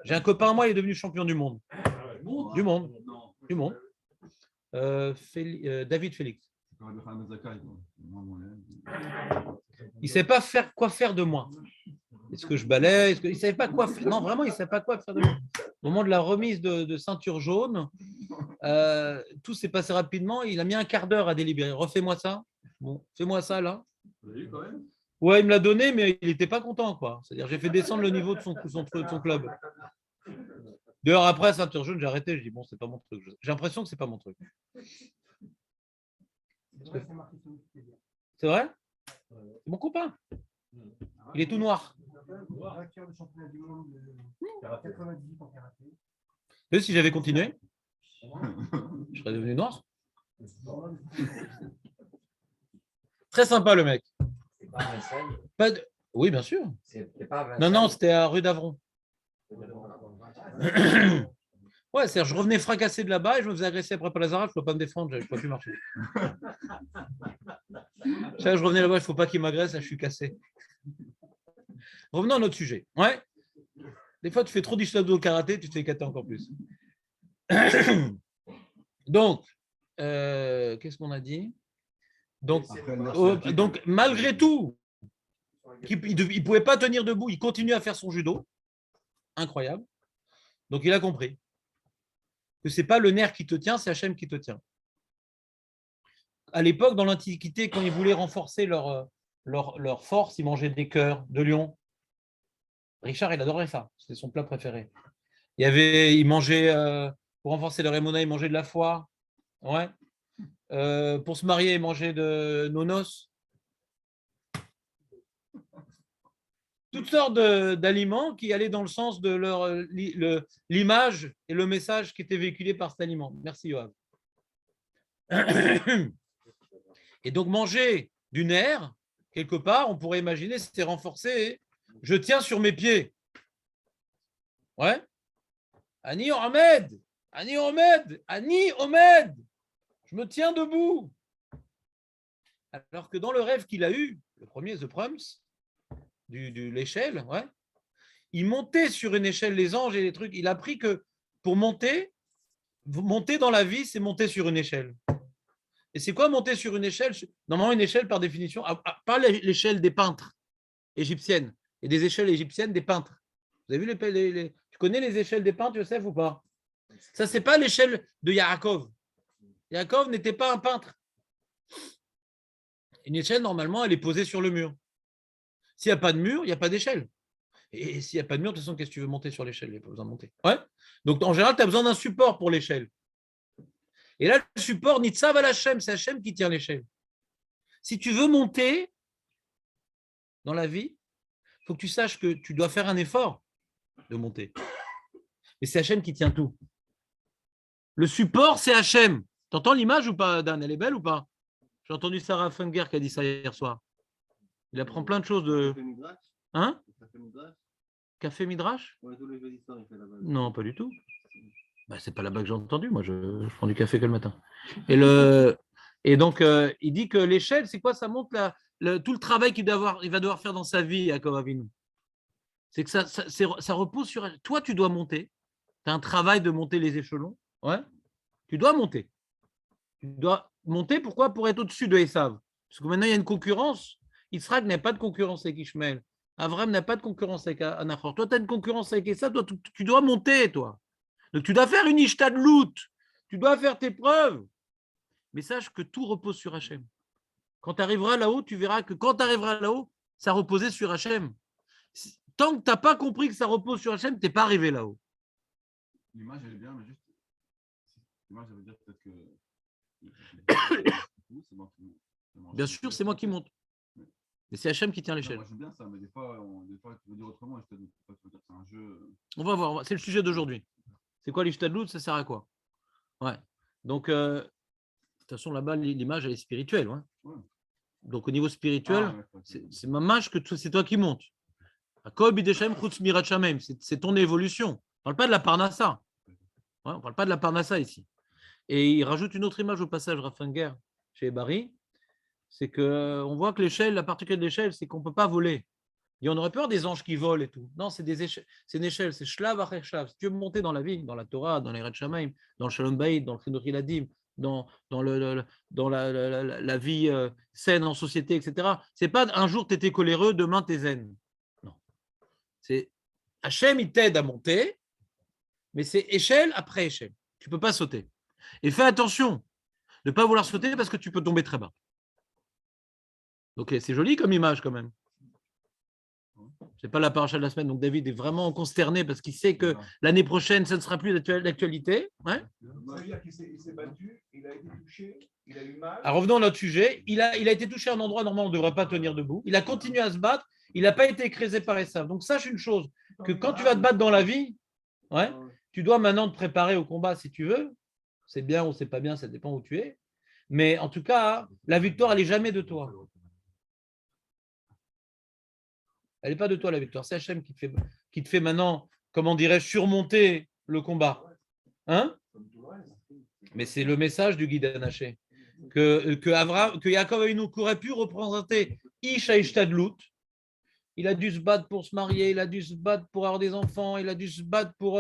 J'ai un copain à moi, il est devenu champion du monde. Du monde. David Félix. Il ne savait pas quoi faire de moi. Est-ce que je balais? Il ne savait pas quoi faire. Non, vraiment, il ne savait pas quoi faire de moi. Au moment de la remise de ceinture jaune, tout s'est passé rapidement. Il a mis un quart d'heure à délibérer. Refais-moi ça. Bon, fais-moi ça là. Ouais, il me l'a donné, mais il n'était pas content, quoi. C'est-à-dire, j'ai fait descendre le niveau de son club. 2 heures après, ceinture jaune, j'ai arrêté. Je dis bon, c'est pas mon truc. J'ai l'impression que c'est pas mon truc. C'est vrai? C'est mon copain. Il est tout noir. Et si j'avais continué, je serais devenu noir. Très sympa le mec. Oui, bien sûr. Non, c'était à rue d'Avron. Ouais, c'est-à-dire, je revenais fracassé de là-bas et je me faisais agresser après par Lazara, je ne peux pas me défendre, je ne peux plus marcher. Je revenais là-bas, il ne faut pas qu'il m'agresse, là, je suis cassé. Revenons à notre sujet. Ouais. Des fois, tu fais trop d'histoire au karaté, tu te fais éclater encore plus. Donc, qu'est-ce qu'on a dit? Donc, malgré tout, il ne pouvait pas tenir debout, il continue à faire son judo. Incroyable. Donc, il a compris que ce n'est pas le nerf qui te tient, c'est Hachem qui te tient. À l'époque, dans l'Antiquité, quand ils voulaient renforcer leur force, ils mangeaient des cœurs de lion. Richard, il adorait ça. C'était son plat préféré. Il mangeait, pour renforcer leur émona, il mangeait de la foie. Ouais. Pour se marier, il mangeait de nonos. Toutes sortes d'aliments qui allaient dans le sens de l'image et le message qui était véhiculé par cet aliment. Merci, Yoav. Et donc, manger du nerf, quelque part, on pourrait imaginer, c'était renforcé. Je tiens sur mes pieds. Ouais. Ani Omed. Je me tiens debout. Alors que dans le rêve qu'il a eu, le premier, The Proms, de l'échelle, ouais, il montait sur une échelle les anges et les trucs. Il a appris que pour monter dans la vie, c'est monter sur une échelle. Et c'est quoi monter sur une échelle? Normalement, une échelle, par définition, pas l'échelle des peintres égyptiennes et des échelles égyptiennes des peintres. Vous avez vu tu connais les échelles des peintres, Youssef, ou pas? Ça, c'est pas l'échelle de Yaakov. Yaakov n'était pas un peintre. Une échelle, normalement, elle est posée sur le mur. S'il n'y a pas de mur, il n'y a pas d'échelle. Et s'il n'y a pas de mur, de toute façon, qu'est-ce que tu veux monter sur l'échelle? Il n'y a pas besoin de monter. Ouais. Donc, en général, tu as besoin d'un support pour l'échelle. Et là, le support, Nitzav al Hashem, c'est Hashem qui tient l'échelle. Si tu veux monter dans la vie, il faut que tu saches que tu dois faire un effort de monter. Et c'est Hashem qui tient tout. Le support, c'est Hashem. Tu entends l'image ou pas, Dan? Elle est belle ou pas? J'ai entendu Sarah Funger qui a dit ça hier soir. Il apprend plein de choses de... Hein? Café Midrash? Non, pas du tout. Bah, c'est pas là-bas que j'ai entendu. Moi, je prends du café que le matin. Et donc, il dit que l'échelle, c'est quoi? Ça montre tout le travail il va devoir faire dans sa vie, Yaakov Avinu. C'est que ça repose sur... Toi, tu dois monter. Tu as un travail de monter les échelons. Ouais. Tu dois monter. Tu dois monter, pourquoi? Pour être au-dessus de Esav. Parce que maintenant, il y a une concurrence. Yitzhak n'a pas de concurrence avec Ishmael. Avram n'a pas de concurrence avec Anachor. Toi, tu as une concurrence avec Esav. Toi, tu dois monter, toi. Donc, tu dois faire une ishtadlout. Tu dois faire tes preuves. Mais sache que tout repose sur Hachem. Quand tu arriveras là-haut, tu verras que quand tu arriveras là-haut, ça reposait sur Hachem. Tant que tu n'as pas compris que ça repose sur Hachem, tu n'es pas arrivé là-haut. L'image, elle est bien, mais juste. L'image, ça veut dire peut-être que. Bien sûr, c'est moi qui monte. Mais c'est Hachem qui tient l'échelle. Moi, j'aime bien ça, mais des fois, tu veux dire autrement. Je te dis, tu veux dire que c'est un jeu. On va voir. C'est le sujet d'aujourd'hui. C'est quoi l'ishtadlout? Ça sert à quoi? Ouais. Donc, de toute façon, là-bas, l'image, elle est spirituelle. Ouais. Ouais. Donc, au niveau spirituel, Ouais, c'est mamash que c'est toi qui montes. C'est ton évolution. On ne parle pas de la parnassa. Ouais, on ne parle pas de la parnassa ici. Et il rajoute une autre image au passage, Raffinger, chez Barry. C'est qu'on voit que l'échelle, la particularité de l'échelle, c'est qu'on ne peut pas voler. Et on aurait peur des anges qui volent et tout. Non, c'est des échelles, c'est une échelle, c'est shlav après shlav. Si tu veux monter dans la vie, dans la Torah, dans les Red Shamaim, dans le Shalom Bayit, dans le Chinuch Iladim, dans la vie saine en société, etc. C'est pas un jour tu étais coléreux, demain tu es zen. Non. C'est Hachem, il t'aide à monter, mais c'est échelle après échelle. Tu ne peux pas sauter. Et fais attention de ne pas vouloir sauter parce que tu peux tomber très bas. Ok, c'est joli comme image quand même. C'est pas la paracha de la semaine, donc David est vraiment consterné parce qu'il sait que l'année prochaine, ça ne sera plus d'actualité. Ouais. Ça veut dire qu'il s'est battu, il a été touché, il a eu mal. Alors revenons à notre sujet. Il a été touché à un endroit normalement on ne devrait pas tenir debout. Il a continué à se battre. Il n'a pas été écrasé par Esav. Donc sache une chose, que quand tu vas te battre dans la vie, ouais, tu dois maintenant te préparer au combat si tu veux. C'est bien ou c'est pas bien, ça dépend où tu es. Mais en tout cas, la victoire, elle n'est jamais de toi. Elle n'est pas de toi, la victoire. C'est Hachem qui te fait maintenant, comment dirais-je, surmonter le combat. Hein? Mais c'est le message du guide Anaché. Que Yaakov Avinu aurait pu représenter Ish Aishtadlut. Il a dû se battre pour se marier, il a dû se battre pour avoir des enfants, il a dû se battre pour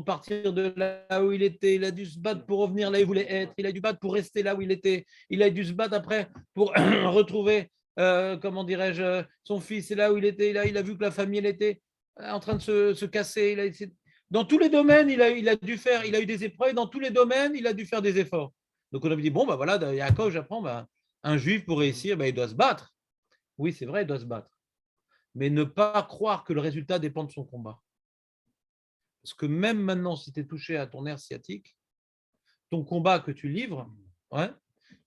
partir de là où il était, il a dû se battre pour revenir là où il voulait être, il a dû se battre pour rester là où il était, il a dû se battre après pour retrouver, comment dirais-je, son fils, et là où il était, il a vu que la famille elle était en train de se casser. Dans tous les domaines, il a eu des épreuves, dans tous les domaines, il a dû faire des efforts. Donc on a dit, bon, ben voilà, Yaakov, j'apprends, un juif pour réussir, il doit se battre. Oui, c'est vrai, il doit se battre. Mais ne pas croire que le résultat dépend de son combat. Parce que même maintenant, si tu es touché à ton nerf sciatique, ton combat que tu livres, ouais,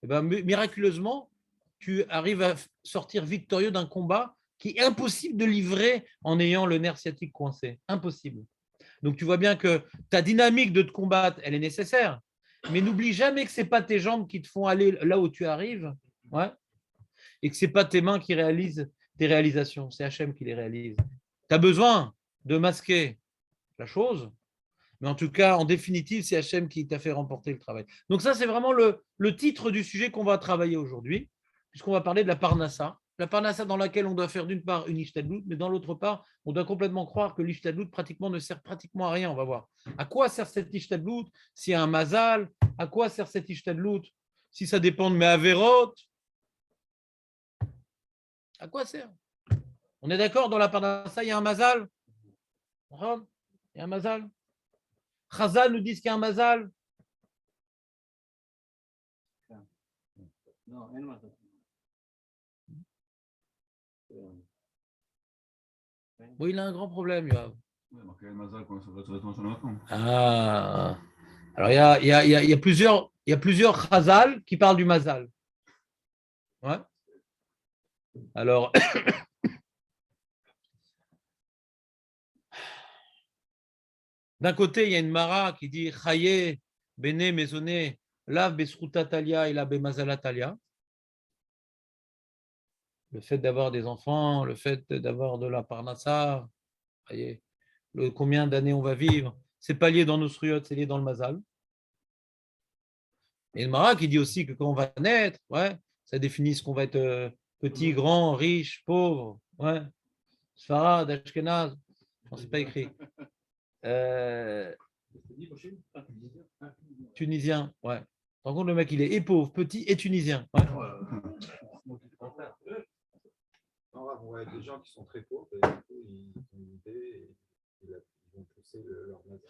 et ben, miraculeusement, tu arrives à sortir victorieux d'un combat qui est impossible de livrer en ayant le nerf sciatique coincé. Impossible. Donc tu vois bien que ta dynamique de te combattre, elle est nécessaire. Mais n'oublie jamais que ce n'est pas tes jambes qui te font aller là où tu arrives, ouais, et que ce n'est pas tes mains qui réalisent tes réalisations, c'est Hachem qui les réalise. Tu as besoin de masquer la chose, mais en tout cas, en définitive, c'est Hachem qui t'a fait remporter le travail. Donc ça, c'est vraiment le titre du sujet qu'on va travailler aujourd'hui, puisqu'on va parler de la parnassa. La parnassa dans laquelle on doit faire d'une part une ishtadlout, mais dans l'autre part, on doit complètement croire que l'ishtadlout pratiquement ne sert pratiquement à rien. On va voir. À quoi sert cette ishtadlout? S'il y a un mazal, à quoi sert cette ishtadlout? Si ça dépend de mes avérotes, à quoi sert? On est d'accord, dans la parnassa, il y a un mazal? Il y a un mazal? Chazal nous dit qu'il y a un mazal? Non, Oui, il a un grand problème, Yoav. Ah. Alors, il y a plusieurs chazal qui parlent du mazal. Ouais. Alors, d'un côté, il y a une Mara qui dit Chaye, Bene, Mezoné, Lav, Besruta Talia et la Bemazala Talia. Le fait d'avoir des enfants, le fait d'avoir de la parnassa, combien d'années on va vivre, c'est pas lié dans nos sruyot, c'est lié dans le mazal. Et le Mara qui dit aussi que quand on va naître, ouais, ça définit ce qu'on va être petit, grand, riche, pauvre, ouais, Sfarad, Ashkenaz, non, c'est pas écrit. Tunisien, ouais. Par contre, le mec, il est et pauvre, petit et tunisien. Ouais. On voit des gens qui sont très pauvres et du coup, ils ont une idée et ils vont pousser leur mazal.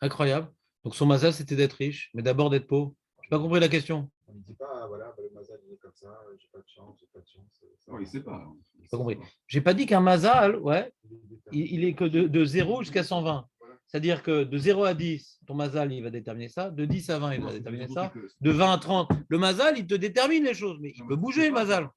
Incroyable. Donc son mazal, c'était d'être riche, mais d'abord d'être pauvre. Je n'ai pas compris la question. On ne dit pas, voilà, le mazal il est comme ça, j'ai pas de chance, j'ai pas de chance. Ouais, il sait pas. J'ai pas compris. J'ai pas dit qu'un mazal, ouais, il est que de 0 jusqu'à 120. C'est-à-dire que de 0 à 10, ton mazal, il va déterminer ça. De 10 à 20, il va déterminer ça. De 20 à 30, le mazal, il te détermine les choses. Mais il peut bouger, le mazal.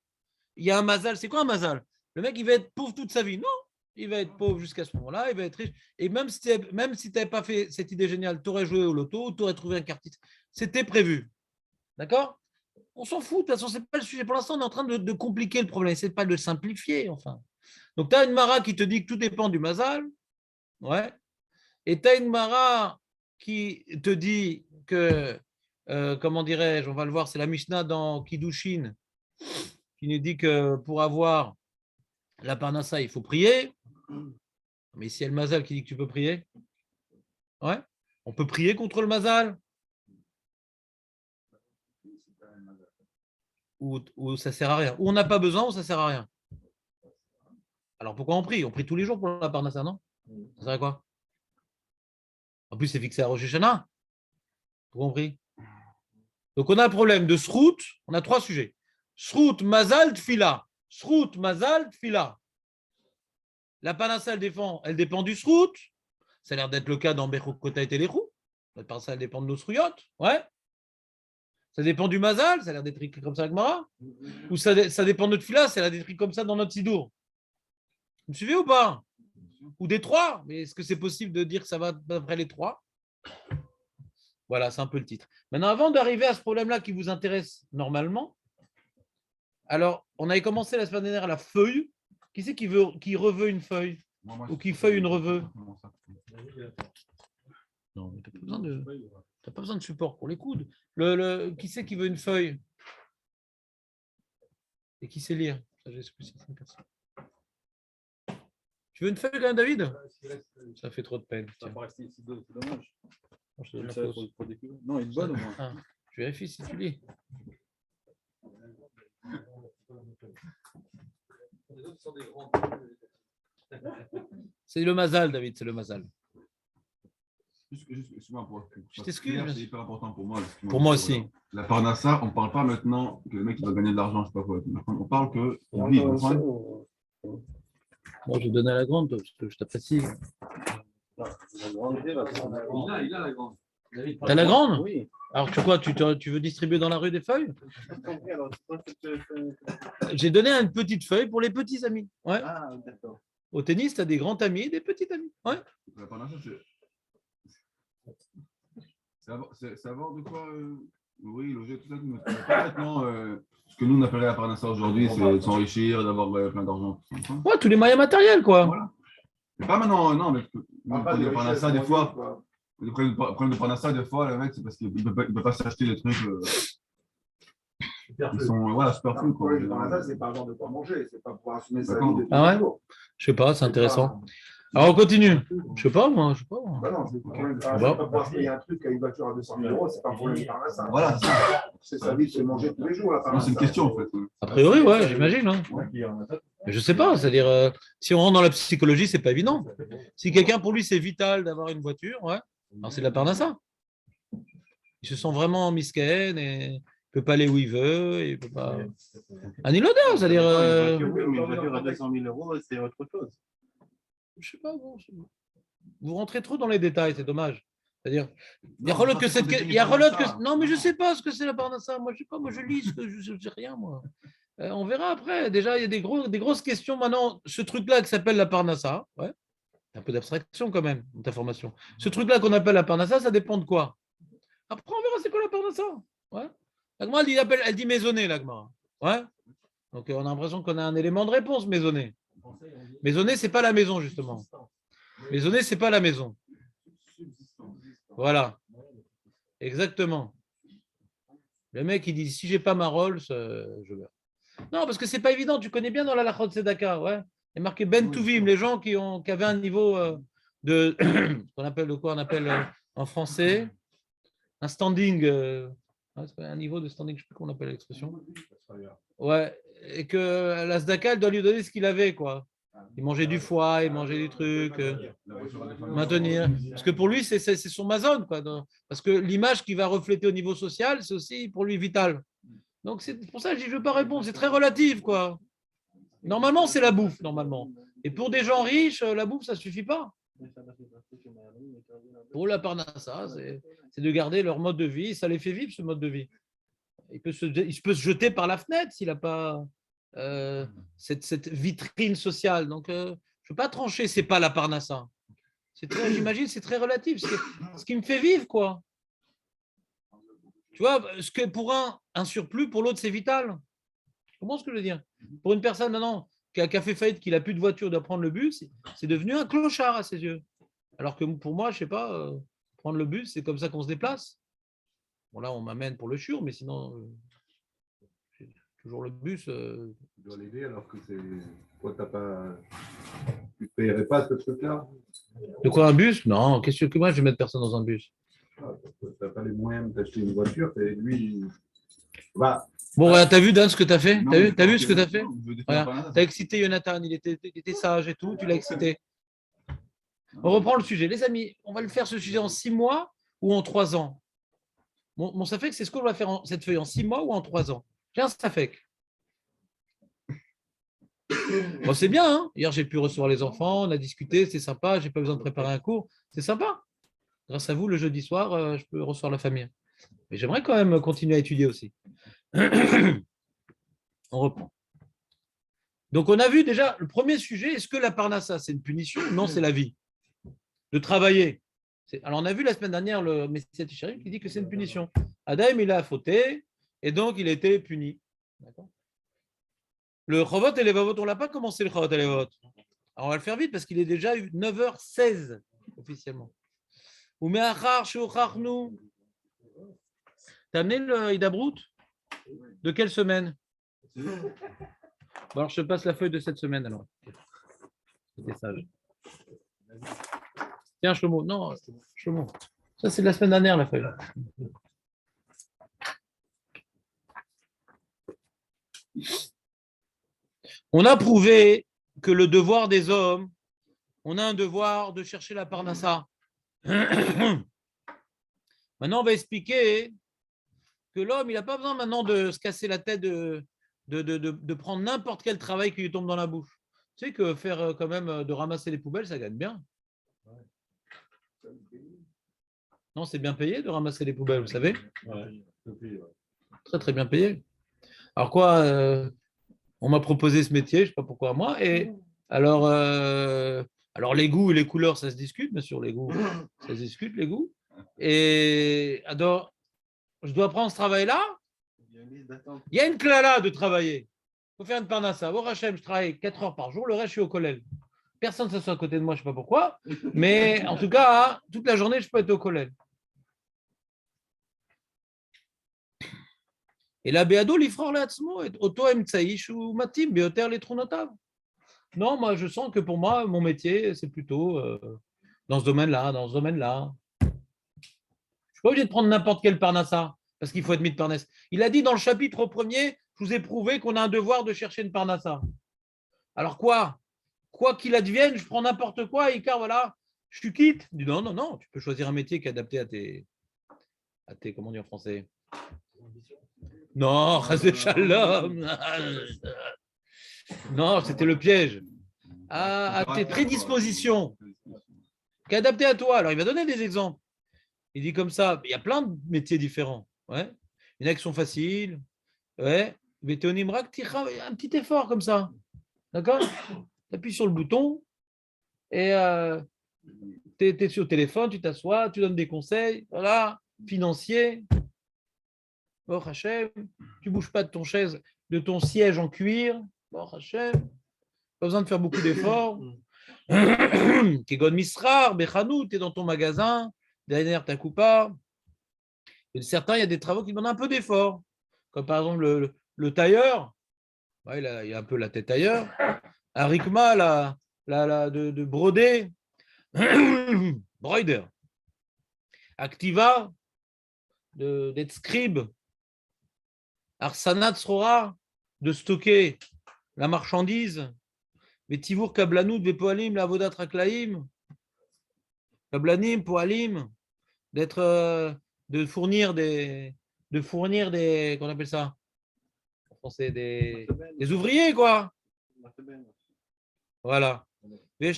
Il y a un mazal. C'est quoi un mazal? Le mec, il va être pauvre toute sa vie. Non, il va être pauvre jusqu'à ce moment-là. Il va être riche. Et même si tu n'avais pas fait cette idée géniale, tu aurais joué au loto, tu aurais trouvé un quartier. C'était prévu. D'accord? On s'en fout. De toute façon, ce n'est pas le sujet. Pour l'instant, on est en train de compliquer le problème. Ce n'est pas de le simplifier, enfin. Donc, tu as une Mara qui te dit que tout dépend du mazal. Ouais. Et tu as une Mara qui te dit que, comment dirais-je, on va le voir, c'est la Mishnah dans Kiddushin, qui nous dit que pour avoir la Parnassa, il faut prier. Mais si il y a le mazal qui dit que tu peux prier, ouais, on peut prier contre le mazal. Ou ça sert à rien. Ou on n'a pas besoin ou ça sert à rien. Alors pourquoi on prie? On prie tous les jours pour la Parnassa, non? Ça sert à quoi? En plus, c'est fixé à Rosh Hashanah. Vous compris? Donc, on a un problème de srout. On a 3 sujets. Srout, mazal, tfila. Srout, mazal, tfila. La panassa, elle dépend du srout. Ça a l'air d'être le cas dans Bechok Kota et Téléchou. La panassa, elle dépend de nos srouyotes. Ouais. Ça dépend du mazal. Ça a l'air d'être écrit comme ça avec Mara. Ou ça dépend de notre tfila. Ça a l'air d'être écrit comme ça dans notre sidour. Vous me suivez ou pas? Ou des 3. Mais est-ce que c'est possible de dire que ça va d'après les 3? Voilà, c'est un peu le titre. Maintenant, avant d'arriver à ce problème-là qui vous intéresse normalement, alors, on avait commencé la semaine dernière à la feuille. Qui c'est qui reveut une feuille? Ou qui feuille une reveux? Non, mais tu n'as pas besoin de support pour les coudes. Qui c'est qui veut une feuille? Et qui sait lire? Tu veux une feuille quand même, David? Ça fait trop de peine. Ça va rester ici, c'est dommage. Je te donne la pause. Non, une bonne au moins. Ah, je vérifie si tu lis. C'est le mazal, David, c'est le mazal. Je t'excuse. C'est hyper important pour moi. Pour moi aussi. La Parnassa, on ne parle pas maintenant que le mec il va gagner de l'argent, je sais pas quoi. On parle que on vit. Moi, je donne à la grande parce que je t'apprécie. Il a la grande. T'as la grande? Oui. Alors, tu veux distribuer dans la rue des feuilles? J'ai donné une petite feuille pour les petits amis. Ouais. Ah, d'accord. Au tennis, tu as des grands amis et des petits amis. Ouais. La Parnassa, c'est avoir de quoi oui, loger, tout ça. Maintenant, ce que nous on appellerait la Parnassa aujourd'hui, c'est de s'enrichir, d'avoir plein d'argent. Ouais, tous les moyens matériels, quoi. Voilà. C'est pas maintenant, non, mais le Parnassa, des fois. Quoi. Le problème de Parnassa, des fois, le mec, c'est parce qu'il ne peut pas s'acheter des trucs. Ils sont voilà, superflus. Le Parnassa, c'est pas avoir de quoi manger, c'est pas pouvoir assumer sa vie de tous Ah ouais? les jours. Je sais pas, c'est intéressant. Alors, on continue. Je sais pas, moi. Bah non, c'est pas pouvoir payer un truc à une voiture à 200 000 €, c'est pas pour le Parnassa. Voilà, c'est ça. C'est sa vie de se manger tous les jours. Non, c'est une question, en fait. A priori, ouais, j'imagine. Hein. Mais je sais pas, c'est-à-dire, si on rentre dans la psychologie, c'est pas évident. Si quelqu'un, pour lui, c'est vital d'avoir une voiture, ouais, alors c'est de la Parnassa. Il se sent vraiment misken et il peut pas aller où il veut. Et il peut pas. Un ilodeur, c'est-à-dire. Oui, mais une voiture à 200 000 €, c'est autre chose. Je sais pas, vous rentrez trop dans les détails, c'est dommage. C'est-à-dire, il y a Non, relate ça, que c'est cette. pour Il y a définir relate ça. que. Non, mais je sais pas ce que c'est la Parnassa. Moi, je sais pas, moi je lis ce que je sais rien, moi. On verra après. Déjà, il y a des grosses questions maintenant. Ce truc-là qui s'appelle la Parnassa, ouais. Un peu d'abstraction quand même, dans ta formation. Ce truc-là qu'on appelle la Parnassa, ça dépend de quoi? Après, on verra c'est quoi la Parnassa. Ouais. L'Agma, elle dit maisonnée, l'Agma. Ouais. Donc, on a l'impression qu'on a un élément de réponse, maisonnée. Maisonnée, c'est pas la maison, justement. Maisonnée, c'est pas la maison. Voilà. Exactement. Le mec, il dit si j'ai pas ma Rolls, je meurs. Non, parce que c'est pas évident. Tu connais bien dans la Lachot Sedaka, ouais. Il est marqué Ben Tuvim, les gens qui avaient un niveau de qu'on appelle de quoi on appelle en français un standing, un niveau de standing, je sais plus comment on appelle l'expression. Ouais, et que la Sedaka, elle doit lui donner ce qu'il avait, quoi. Il mangeait du foie, il mangeait des trucs, maintenir. Parce que pour lui, c'est son mazone, quoi. Parce que l'image qu'il va refléter au niveau social, c'est aussi pour lui vital. Donc c'est pour ça que je dis, je ne veux pas répondre, c'est très relatif, quoi. Normalement, c'est la bouffe, normalement. Et pour des gens riches, la bouffe, ça ne suffit pas. Pour la parnassa, c'est de garder leur mode de vie. Ça les fait vivre, ce mode de vie. Il peut se jeter par la fenêtre s'il n'a pas cette vitrine sociale. Donc, je ne veux pas trancher, ce n'est pas la parnassa. J'imagine c'est très relatif. Ce qui me fait vivre, quoi. Tu vois, ce que pour un surplus, pour l'autre, c'est vital. Tu comprends ce que je veux dire? Pour une personne maintenant qui a fait faillite, qui n'a plus de voiture, doit prendre le bus, c'est devenu un clochard à ses yeux. Alors que pour moi, je ne sais pas, prendre le bus, c'est comme ça qu'on se déplace. Bon, là, on m'amène pour le chur, mais sinon, toujours le bus. Tu dois l'aider alors que c'est. Toi, t'as pas. Tu ne payerais pas ce truc-là? De quoi, un bus? Non, qu'est-ce que moi, je vais mettre personne dans un bus. Tu n'as pas les moyens d'acheter une voiture, et lui. Bah, bon, voilà, t'as vu, Dan, ce que tu as fait? non, T'as vu ce que tu as fait? Tu Voilà. Tu as excité Jonathan, il était sage et tout, tu l'as excité. On reprend le sujet. Les amis, on va le faire ce sujet en 6 mois ou en 3 ans? Bon, ça fait que c'est ce qu'on va faire cette feuille en 6 mois ou en 3 ans? J'ai un Safek. Bon, c'est bien, hein. Hier, j'ai pu recevoir les enfants, on a discuté, c'est sympa, j'ai pas besoin de préparer un cours, c'est sympa. Grâce à vous, le jeudi soir, je peux recevoir la famille. Mais j'aimerais quand même continuer à étudier aussi. On reprend. Donc, on a vu déjà le premier sujet, est-ce que la parnassa, c'est une punition? Non, c'est la vie. De travailler. Alors, on a vu la semaine dernière le Messiah Tisharim qui dit que c'est une punition. Adam, il a fauté et donc il a été puni. D'accord. Le Chovot et les Vavot, on ne l'a pas commencé le Chovot et les Vavot. Alors, on va le faire vite parce qu'il est déjà 9h16 officiellement. Ou me'achar she'ocharnu. T'as amené le Hidabrout? De quelle semaine? Bon, alors, je te passe la feuille de cette semaine alors. C'était sage. Tiens, Shlomo. Non, Shlomo. Ça, c'est de la semaine dernière, la feuille. On a prouvé que le devoir des hommes, on a un devoir de chercher la parnassa. Maintenant, on va expliquer que l'homme, il n'a pas besoin maintenant de se casser la tête, de prendre n'importe quel travail qui lui tombe dans la bouche. Tu sais que faire quand même de ramasser les poubelles, ça gagne bien. Non, c'est bien payé de ramasser les poubelles, vous savez? Très, très bien payé. Alors quoi, on m'a proposé ce métier, je ne sais pas pourquoi moi. Et alors les goûts et les couleurs, ça se discute, bien sûr, les goûts, ça se discute, les goûts. Et alors, je dois prendre ce travail-là. Il y a une clala de travailler. Il faut faire une parnassa. Au Hachem, je travaille 4 heures par jour, le reste, je suis au collège. Personne ne s'assoit à côté de moi, je ne sais pas pourquoi. Mais en tout cas, toute la journée, je peux être au collège. Et la Béado, l'ifror l'atzmo, auto emtsaïch ou matim, béoter les trous notables. Non, moi, je sens que pour moi, mon métier, c'est plutôt dans ce domaine-là, dans ce domaine-là. Je ne suis pas obligé de prendre n'importe quel parnassa, parce qu'il faut être mis de parnasse. Il a dit dans le chapitre premier, je vous ai prouvé qu'on a un devoir de chercher une parnassa. Alors quoi? Quoi qu'il advienne, je prends n'importe quoi, et car voilà, je te quitte. Il dit non, non, non, tu peux choisir un métier qui est adapté à tes comment dire en français? Non, Chazé Shalom. Non, c'était le piège. À tes prédispositions, qui est adapté à toi. Alors, il va donner des exemples. Il dit comme ça, il y a plein de métiers différents. Ouais. Il y en a qui sont faciles. Ouais. Mais tu es un petit effort comme ça. D'accord? Tu appuies sur le bouton et tu es sur le téléphone, tu t'assois, tu donnes des conseils, voilà, financiers. Oh Hachem, tu ne bouges pas de ton siège en cuir. Oh Hachem, pas besoin de faire beaucoup d'efforts. Kegon Misrar, Bechanou, tu es dans ton magasin, derrière ta coupa. Et certains, il y a des travaux qui demandent un peu d'effort. Comme par exemple le tailleur, ouais, il a un peu la tête ailleurs. Arikma, de broder. Broider. Activa, d'être scribe. Arsanat Srora, de stocker la marchandise. Vetivour Kablanout, Vepoalim, Lavodat Raklaim, Kablanim, Poalim, de fournir des, qu'on appelle ça en français, des ouvriers, quoi. Voilà. C'est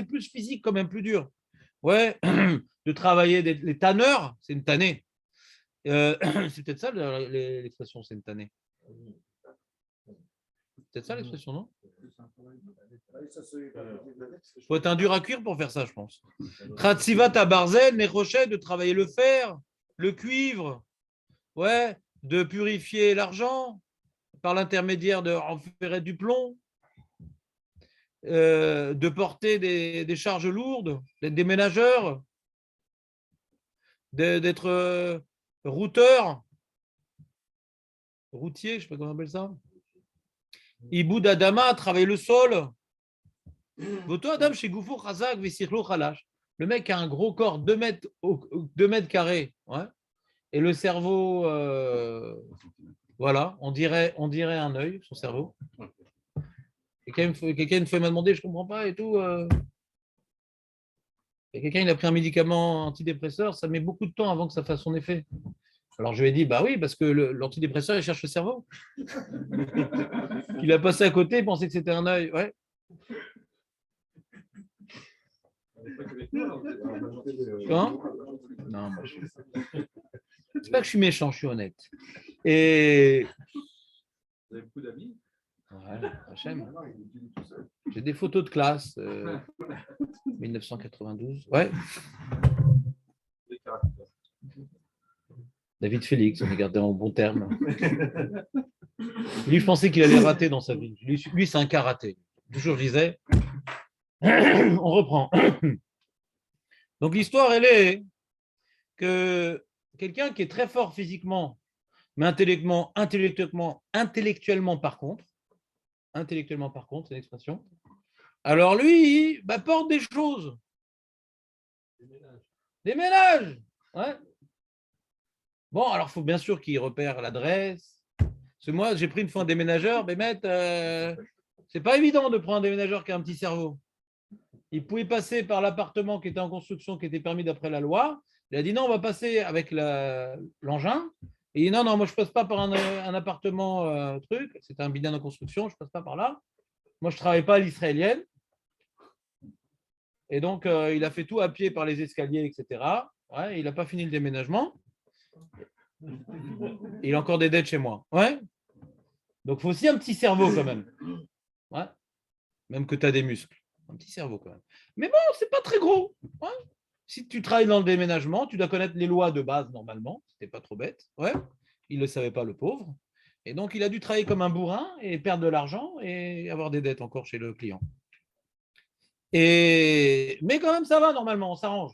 plus physique, quand même, plus dur. Ouais, de travailler, les tanneurs, c'est une tannée. C'est peut-être ça l'expression, c'est une tannée. C'est peut-être ça l'expression, non? Il faut être un dur à cuire pour faire ça, je pense. Khatsivat à Barzel, Nérochet, de travailler le fer, le cuivre, ouais, de purifier l'argent par l'intermédiaire de renferrer du plomb, de porter des charges lourdes, d'être des ménageurs, d'être routeur, routier, je ne sais pas comment on appelle ça. Iboud Adama, travailler le sol. Voto Adam chez Goufou Khazak, Vissirlo Khalash. Le mec a un gros corps, 2 mètres carrés, ouais, et le cerveau, voilà, on dirait un œil, son cerveau. Quelqu'un une fois m'a demandé, je ne comprends pas et tout. Et quelqu'un il a pris un médicament antidépresseur, ça met beaucoup de temps avant que ça fasse son effet. Alors je lui ai dit, bah oui, parce que l'antidépresseur, il cherche le cerveau. Il a passé à côté, il pensait que c'était un œil. Ouais. Quand non, moi, c'est pas que je suis méchant, je suis honnête. Et Vous avez beaucoup d'amis? ouais, j'ai des photos de classe, 1992. Ouais. David Félix, on est gardé en bon terme. Lui, je pensais qu'il allait rater dans sa vie. Lui c'est un karaté. Toujours, je disais. On reprend. Donc, l'histoire, elle est que quelqu'un qui est très fort physiquement, mais intellectuellement par contre, c'est une expression, alors lui, porte des choses. Des ménages. Ouais. Bon, alors, il faut bien sûr qu'il repère l'adresse. Parce que moi, j'ai pris une fois un déménageur, mais c'est pas évident de prendre un déménageur qui a un petit cerveau. Il pouvait passer par l'appartement qui était en construction, qui était permis d'après la loi. Il a dit non, on va passer avec l'engin. Et il dit non, moi je ne passe pas par un appartement truc. C'était un bidon en construction, je ne passe pas par là. Moi, je ne travaille pas à l'israélienne. Et donc, il a fait tout à pied par les escaliers, etc. Ouais, il n'a pas fini le déménagement. Il a encore des dettes chez moi. Ouais. Donc, il faut aussi un petit cerveau quand même. Ouais. Même que tu as des muscles. Un petit cerveau quand même. Mais bon, c'est pas très gros. Ouais. Si tu travailles dans le déménagement, tu dois connaître les lois de base normalement. C'était pas trop bête. Ouais. Il ne le savait pas, le pauvre. Et donc, il a dû travailler comme un bourrin et perdre de l'argent et avoir des dettes encore chez le client. Mais quand même, ça va normalement, on s'arrange.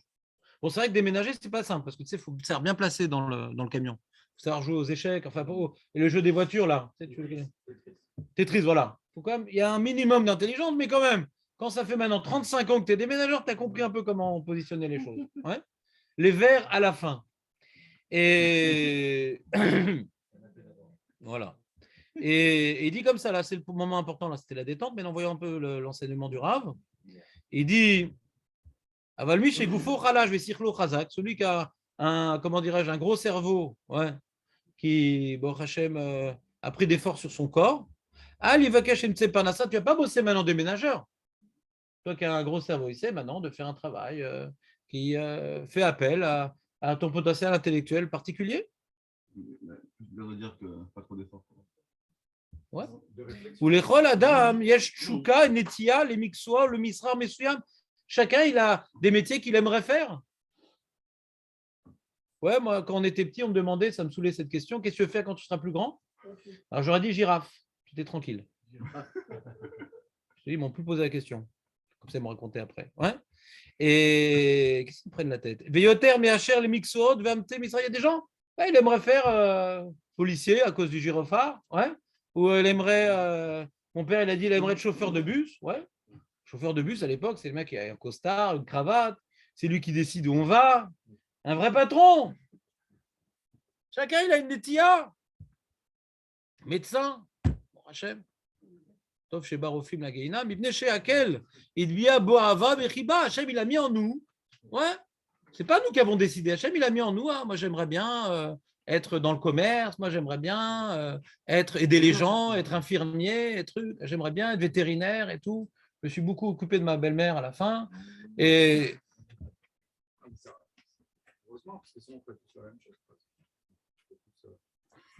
Bon, c'est vrai que déménager, c'est pas simple parce que tu sais, il faut savoir bien placer dans le camion. Il faut savoir jouer aux échecs, enfin, et le jeu des voitures là. Tetris, voilà. Il y a un minimum d'intelligence, mais quand même, quand ça fait maintenant 35 ans que tu es déménageur, tu as compris un peu comment positionner les choses. Ouais. Les verts à la fin. Et voilà. Et il dit comme ça, là, c'est le moment important, là, c'était la détente, mais en voyant un peu l'enseignement du Rav, il dit Avalmi chez Goufo Khala, je vais Sirlo Khazak, celui qui a un gros cerveau, ouais, qui, bon, Hachem, a pris des forces sur son corps. Ah, l'Ivakesh Mtse Parnassa, tu vas pas bosser maintenant déménageur. Toi qui as un gros cerveau, il sait maintenant de faire un travail qui fait appel à ton potentiel intellectuel particulier. Je dois dire que pas trop d'efforts. Ouais. Ou les Chol Adam, Yesh Tchouka, Netia, les Mixois, le Misra, Mesuyam. Chacun, il a des métiers qu'il aimerait faire. Ouais, moi, quand on était petit, on me demandait, ça me saoulait cette question, qu'est-ce que tu veux faire quand tu seras plus grand? Alors j'aurais dit girafe, j'étais tranquille. Ils m'ont plus posé la question. Comme ça, ils m'ont raconté après. Ouais. Et qu'est-ce qu'ils prennent la tête? Veyoter, Mehacher, les Mixodes, VMT, Misra, il y a des gens, ouais, il aimerait faire policier à cause du gyrophare. Ouais. Ou il aimerait, mon père, il a dit, il aimerait être chauffeur de bus. Ouais. Chauffeur de bus à l'époque, c'est le mec qui a un costard, une cravate, c'est lui qui décide où on va. Un vrai patron. Chacun, il a une DTIA. Médecin. Bon, Hachem. Tov chez Barofim la Geina, Mibne chez Akel, il via Boava Bechiba, Hachem il a mis en nous. Ouais, c'est pas nous qui avons décidé. Hachem il a mis en nous. Moi j'aimerais bien être dans le commerce, moi j'aimerais bien aider les gens, être infirmier, j'aimerais bien être vétérinaire et tout. Je me suis beaucoup occupé de ma belle-mère à la fin. Et Heureusement, parce que sinon on fait tous la même chose.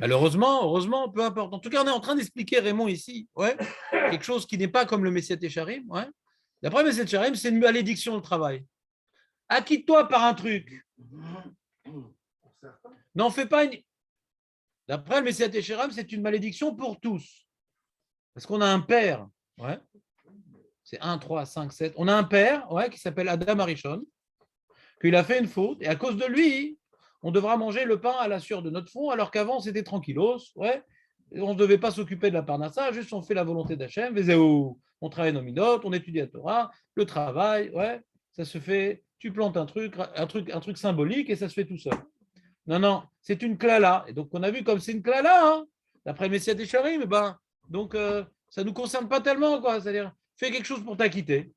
heureusement, peu importe. En tout cas, on est en train d'expliquer, Raymond, ici, ouais, quelque chose qui n'est pas comme le Messiat Echarim. Ouais. D'après Messiat Echarim, c'est une malédiction le travail. Acquitte-toi par un truc. N'en fais pas une. D'après le Messiat Echarim, c'est une malédiction pour tous. Parce qu'on a un père, ouais. C'est 1, 3, 5, 7. On a un père, ouais, qui s'appelle Adam Arishon, qu'il a fait une faute, et à cause de lui, on devra manger le pain à la sueur de notre front, alors qu'avant, c'était tranquillos, ouais. On ne devait pas s'occuper de la parnassa, juste on fait la volonté d'Hachem, on travaille nos minotes, on étudie la Torah, le travail, ouais, ça se fait, tu plantes un truc symbolique, et ça se fait tout seul. Non, c'est une klala. Et donc, on a vu comme c'est une klala, hein, d'après le Messiat Echarim, donc ça ne nous concerne pas tellement, quoi. C'est-à-dire, fais quelque chose pour t'acquitter.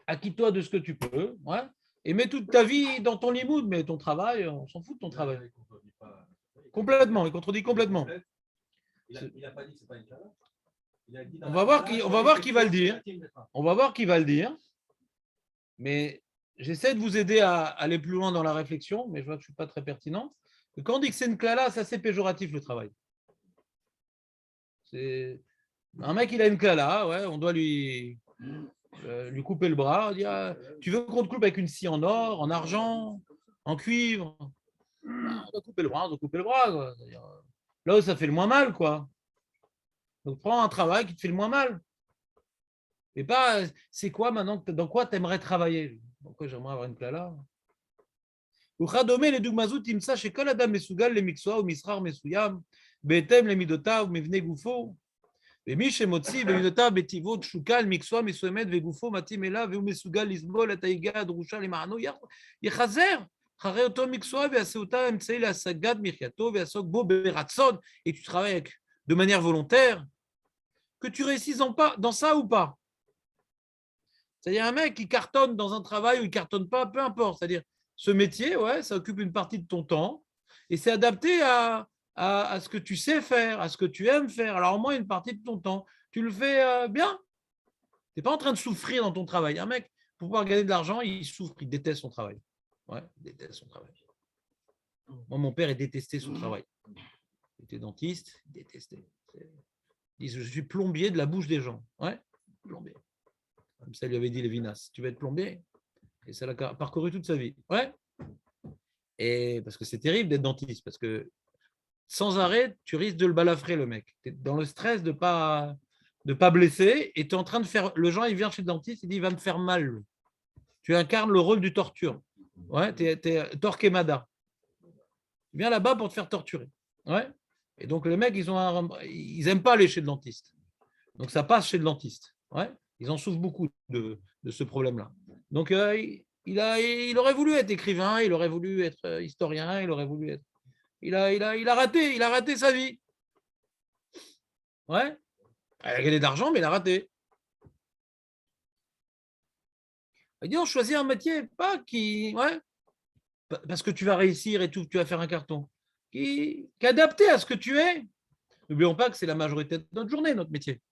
Acquitte-toi de ce que tu peux, ouais, et mets toute ta vie dans ton limoud, mais ton travail, on s'en fout de ton travail. Complètement, il contredit complètement. Il n'a pas dit que ce n'est pas une klala. On va voir qui va le dire. On va voir qui va le dire. Mais j'essaie de vous aider à aller plus loin dans la réflexion, mais je vois que je ne suis pas très pertinent. Et quand on dit que c'est une klala, c'est assez péjoratif le travail. C'est un mec, il a une klala, ouais, on doit lui couper le bras, dire tu veux qu'on te coupe avec une scie en or, en argent, en cuivre, on doit couper le bras, quoi. Là où ça fait le moins mal, quoi. Donc prends un travail qui te fait le moins mal. Et pas c'est quoi maintenant, dans quoi tu aimerais travailler? Pourquoi j'aimerais avoir une klala? וכדומה לדוגמה תמצא שכל אדם מסוגל למקצוע ומשכר מסוים בהתאם למידותיו ומבנה גופו, ומי שמוציא במידותיו בטבעו תשוקה על מקצוע מסוימת וגופו מתאים אליו והוא מסוגל לסבול את ההיגעה הדרושה למענו, יחזר אחרי אותו מקצוע ויעשה אותה אמצעי להשגת מחייתו ויעסוק בו ברצון, et tu travailles de manière volontaire, que tu réussisses dans ça ou pas. C'est-à-dire un mec qui cartonne dans un travail ou il cartonne pas, peu importe. C'est-à-dire ce métier, ouais, ça occupe une partie de ton temps et c'est adapté à ce que tu sais faire, à ce que tu aimes faire. Alors au moins une partie de ton temps, tu le fais bien. Tu n'es pas en train de souffrir dans ton travail. Un mec, pour pouvoir gagner de l'argent, il souffre, il déteste son travail. Ouais, il déteste son travail. Moi, mon père, il détestait son travail. Il était dentiste, il détestait. Il dit, je suis plombier de la bouche des gens. Ouais, plombier. Comme ça lui avait dit Lévinas, tu vas être plombier. Et ça l'a parcouru toute sa vie. Ouais. Et parce que c'est terrible d'être dentiste, parce que sans arrêt, tu risques de le balafrer, le mec. Tu es dans le stress de pas blesser et tu es en train de faire. Le gens, il vient chez le dentiste, il dit il va me faire mal. Lui. Tu incarnes le rôle du torture. Ouais, tu es Torquemada. Tu viens là-bas pour te faire torturer. Ouais. Et donc, les mecs, ils n'aiment pas aller chez le dentiste. Donc, ça passe chez le dentiste. Ouais. Ils en souffrent beaucoup de ce problème-là. Donc, il aurait voulu être écrivain, il aurait voulu être historien, il aurait voulu être. Il a raté sa vie. Ouais. Il a gagné de l'argent, mais il a raté. Il dit on choisit un métier, pas qui. Ouais. Parce que tu vas réussir et tout, tu vas faire un carton. Qui est adapté à ce que tu es. N'oublions pas que c'est la majorité de notre journée, notre métier.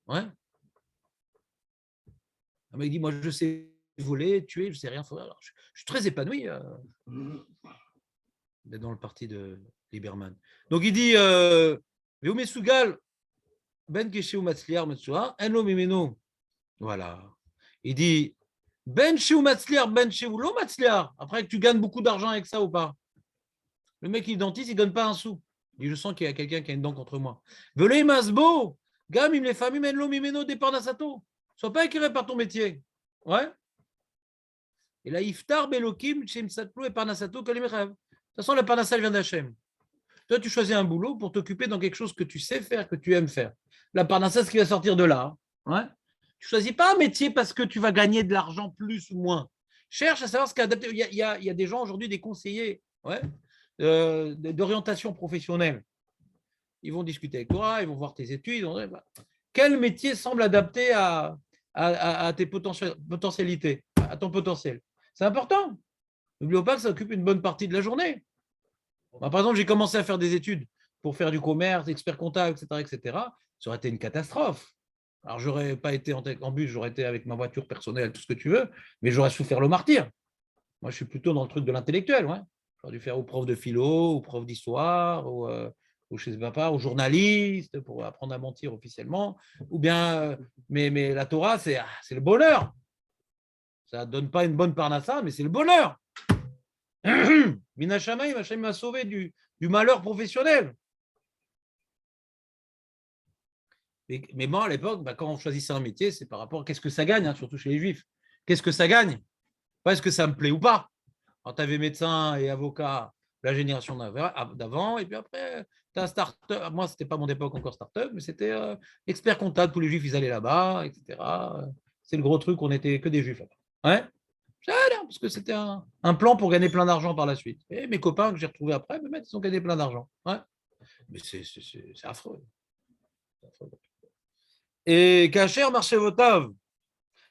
Ouais. Il dit moi, je sais voler, tuer, je ne sais rien faire. Alors, je suis très épanoui d'être dans le parti de Lieberman. Donc il dit Ben Keshe ou Matzliar Metsuha, Enlo Mimeno. Voilà. Il dit Ben Sheu Matzliar, Ben Sheu Lo Matzliar. Après que tu gagnes beaucoup d'argent avec ça ou pas. Le mec, il est dentiste, il ne donne pas un sou. Il dit je sens qu'il y a quelqu'un qui a une dent contre moi. Velei Masbo, Gam, les familles, Enlo Mimeno, départ d'Asato. Sois pas éclairé par ton métier. Ouais. Et là, Iftar, Belokim, Shem Satlo et Parnasato, Kalimechav. De toute façon, la Parnassa vient d'Hachem. Toi, tu choisis un boulot pour t'occuper dans quelque chose que tu sais faire, que tu aimes faire. La Parnassa, c'est ce qui va sortir de là. Ouais. Tu ne choisis pas un métier parce que tu vas gagner de l'argent plus ou moins. Cherche à savoir ce qui est adapté. Il y a des gens aujourd'hui, des conseillers ouais, d'orientation professionnelle. Ils vont discuter avec toi, ils vont voir tes études. Quel métier semble adapté à tes potentialités, à ton potentiel? C'est important. N'oublions pas que ça occupe une bonne partie de la journée. Moi, par exemple, j'ai commencé à faire des études pour faire du commerce, expert comptable, etc., etc. Ça aurait été une catastrophe. Alors, je n'aurais pas été en bus, j'aurais été avec ma voiture personnelle, tout ce que tu veux, mais j'aurais souffert le martyr. Moi, je suis plutôt dans le truc de l'intellectuel. Ouais. J'aurais dû faire au prof de philo, au prof d'histoire, ou chez papa, au journaliste, pour apprendre à mentir officiellement. Ou bien, mais la Torah, c'est le bonheur. Ça ne donne pas une bonne parnassa, mais c'est le bonheur. Mina Shamaim, Hachem m'a sauvé du malheur professionnel. Mais moi, à l'époque, quand on choisissait un métier, c'est par rapport à qu'est-ce que ça gagne, hein, surtout chez les Juifs. Qu'est-ce que ça gagne? Pas est-ce que ça me plaît ou pas. Alors, tu avais médecin et avocat la génération d'avant, et puis après, tu as start-up. Moi, ce n'était pas mon époque encore start-up, mais c'était expert comptable. Tous les Juifs, ils allaient là-bas, etc. C'est le gros truc, on n'était que des Juifs là-bas. Ouais. Parce que c'était un plan pour gagner plein d'argent par la suite. Et mes copains que j'ai retrouvés après, ils ont gagné plein d'argent. Ouais. Mais c'est affreux. Et Kacher marchait Votav.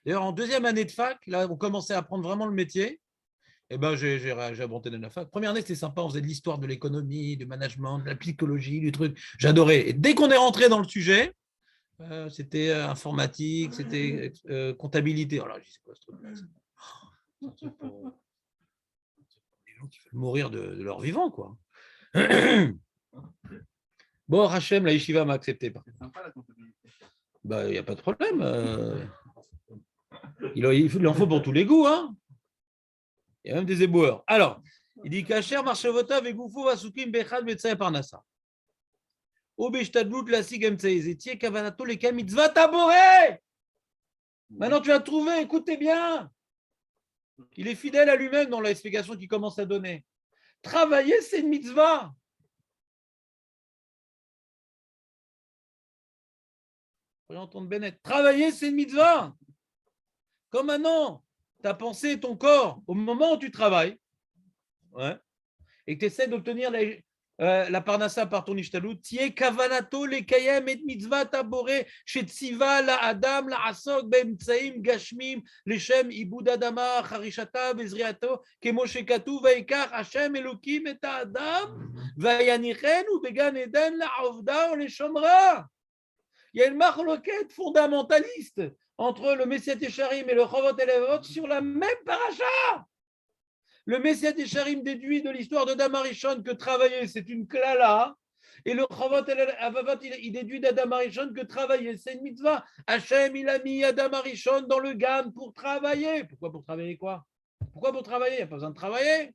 D'ailleurs, en deuxième année de fac, là, on commençait à apprendre vraiment le métier. Et ben, j'ai abandonné la fac. Première année, c'était sympa. On faisait de l'histoire de l'économie, du management, de la psychologie, du truc. J'adorais. Et dès qu'on est rentré dans le sujet, c'était informatique, c'était comptabilité. Alors, je dis, c'est quoi ce truc-là? C'est pour les gens qui veulent mourir de leur vivant, quoi. Bon, Hachem, la yeshiva m'a accepté. C'est sympa la comptabilité. Il n'y a pas de problème. Il en faut pour tous les goûts. Hein. Il y a même des éboueurs. Alors, il dit Kacher, Marchevota, Vegoufo, Vasukim, Bechad, Betsae, Parnassa. Obeshtadlut, Lasig, Mtsaezetier, Kavanato, les Mitzvah, Taboré. Maintenant, tu as trouvé, écoutez bien. Il est fidèle à lui-même dans l'explication qu'il commence à donner. Travailler, c'est une mitzvah. Entendre Bennett. Travailler, c'est une mitzvah. Comme maintenant, ta pensée et ton corps, au moment où tu travailles, ouais, et que tu essaies d'obtenir la parnassa par ton ishtalut, tiye kavanato le kayem et mitzvah taboré chez tziva la adam la asok be'emtsaim gashmim leshem ibud adama charishata bezriato kemo shekatu vaikar Hashem elokim et adam vayanichenu began eden la avda ou le shomra. Il y a une marloquette fondamentaliste entre le Messiat Yesharim et le Chovot et Levot sur la même paracha. Le Messiat Yesharim déduit de l'histoire de Adam Arishon que travailler, c'est une klala. Et le Chovot et Levot, il déduit d'Adam Arishon que travailler, c'est une mitzvah. Hachem, il a mis Adam Arishon dans le Gan pour travailler. Pourquoi pour travailler quoi? Pourquoi pour travailler? Il n'y a pas besoin de travailler.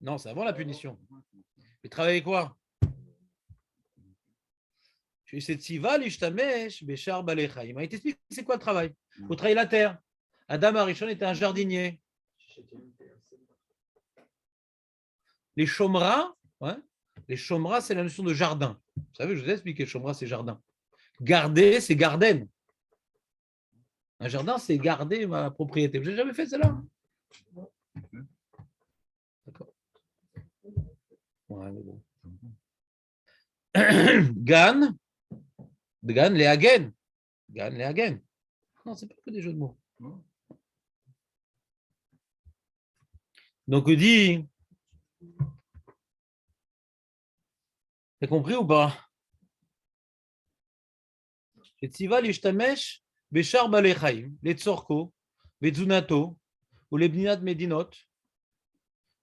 Non, c'est avant la punition. Mais travailler quoi? C'est Tziva l'ishtamesh beshar balechaim. Il t'explique c'est quoi le travail. Il faut travailler la terre. Adam Arishon était un jardinier. Les chomras, ouais, les chomras, c'est la notion de jardin. Vous savez, je vous ai expliqué, chomra, c'est jardin. Garder, c'est garden. Un jardin, c'est garder ma propriété. Vous n'avez jamais fait cela? D'accord. Ouais, mais bon. Gan. Gan, les hagen. Gan, les hagen. Non, c'est pas que des jeux de mots. Donc, on dit. T'as compris ou pas? Tziva l'ishtamesh beshar balechaim, les tzorko, ветзунато, ou les bninat medinot,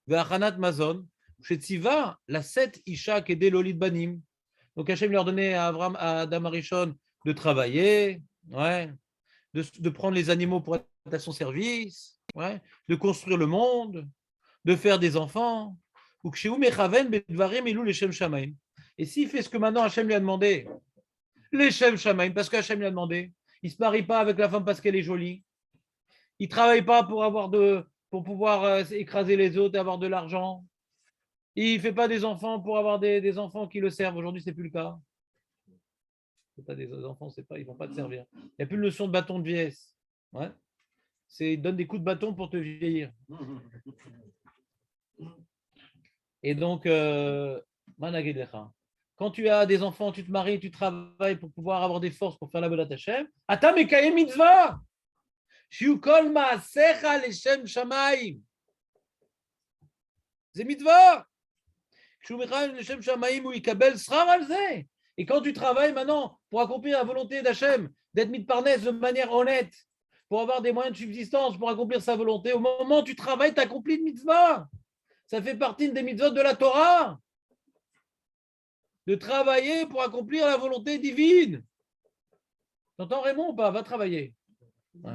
ve'achanat mazon, chez Tziva, la 7 isha kedé l'olid banim. Donc Hachem leur donnait à Adam Arishon de travailler, ouais, de prendre les animaux pour être à son service, ouais, de construire le monde, de faire des enfants. Et s'il fait ce que maintenant Hachem lui a demandé, les Shem Shamaim, parce qu'Hachem lui a demandé, il ne se marie pas avec la femme parce qu'elle est jolie, il ne travaille pas pour pouvoir écraser les autres et avoir de l'argent. Il ne fait pas des enfants pour avoir des enfants qui le servent. Aujourd'hui, ce n'est plus le cas. Pas des enfants, ils ne vont pas te servir. Il n'y a plus de notion de bâton de vieillesse. Ouais. Ils donnent des coups de bâton pour te vieillir. Et donc, quand tu as des enfants, tu te maries, tu travailles pour pouvoir avoir des forces pour faire la Bodat Hashem. Ata mekayem mitzvah. Shiu kol ma'asecha leshem shamayim. C'est mitzvah. Shiu mekayem leshem shamayim ou ikabel srar al zeh. Et quand tu travailles maintenant pour accomplir la volonté d'Hachem, d'être mitparnès de manière honnête, pour avoir des moyens de subsistance, pour accomplir sa volonté, au moment où tu travailles, tu accomplis une mitzvah. Ça fait partie des mitzvot de la Torah. De travailler pour accomplir la volonté divine. T'entends Raymond ou pas? Va travailler. Ouais.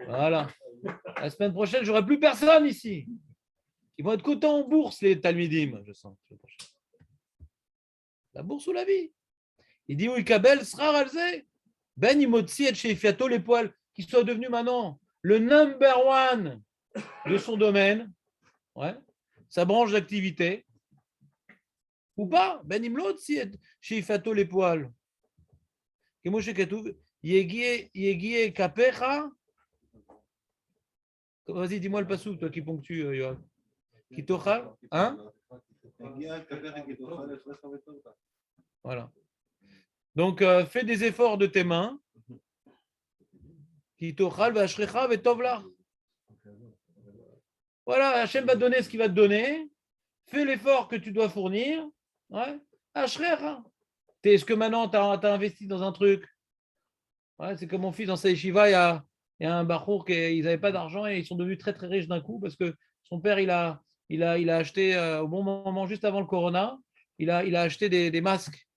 Voilà. La semaine prochaine, j'aurai plus personne ici. Ils vont être cotés en bourse, les Talmidim, je sens. La bourse ou la vie? Il dit, oui, Kabel, Srar Alze, Ben Imotsi et chez Fiato, les poils, qui soit devenu maintenant le number one de son domaine, ouais, sa branche d'activité, ou pas, Ben Imlot, si chez Fiato, les poils. Yegie Kapecha. Vas-y, dis-moi le passou, toi qui ponctue, Yoav. Qui tochal, hein? Voilà. Donc, fais des efforts de tes mains. Qui tochal, v'ashrecha, v'tovla. Voilà, Hachem va te donner ce qu'il va te donner. Fais l'effort que tu dois fournir. Ouais. Ashrecha. Est-ce que maintenant, tu as investi dans un truc? Ouais, c'est comme mon fils dans sa yeshiva, il y a un bachour ils n'avaient pas d'argent et ils sont devenus très très riches d'un coup parce que son père, il a acheté au bon moment, juste avant le corona, il a acheté des masques.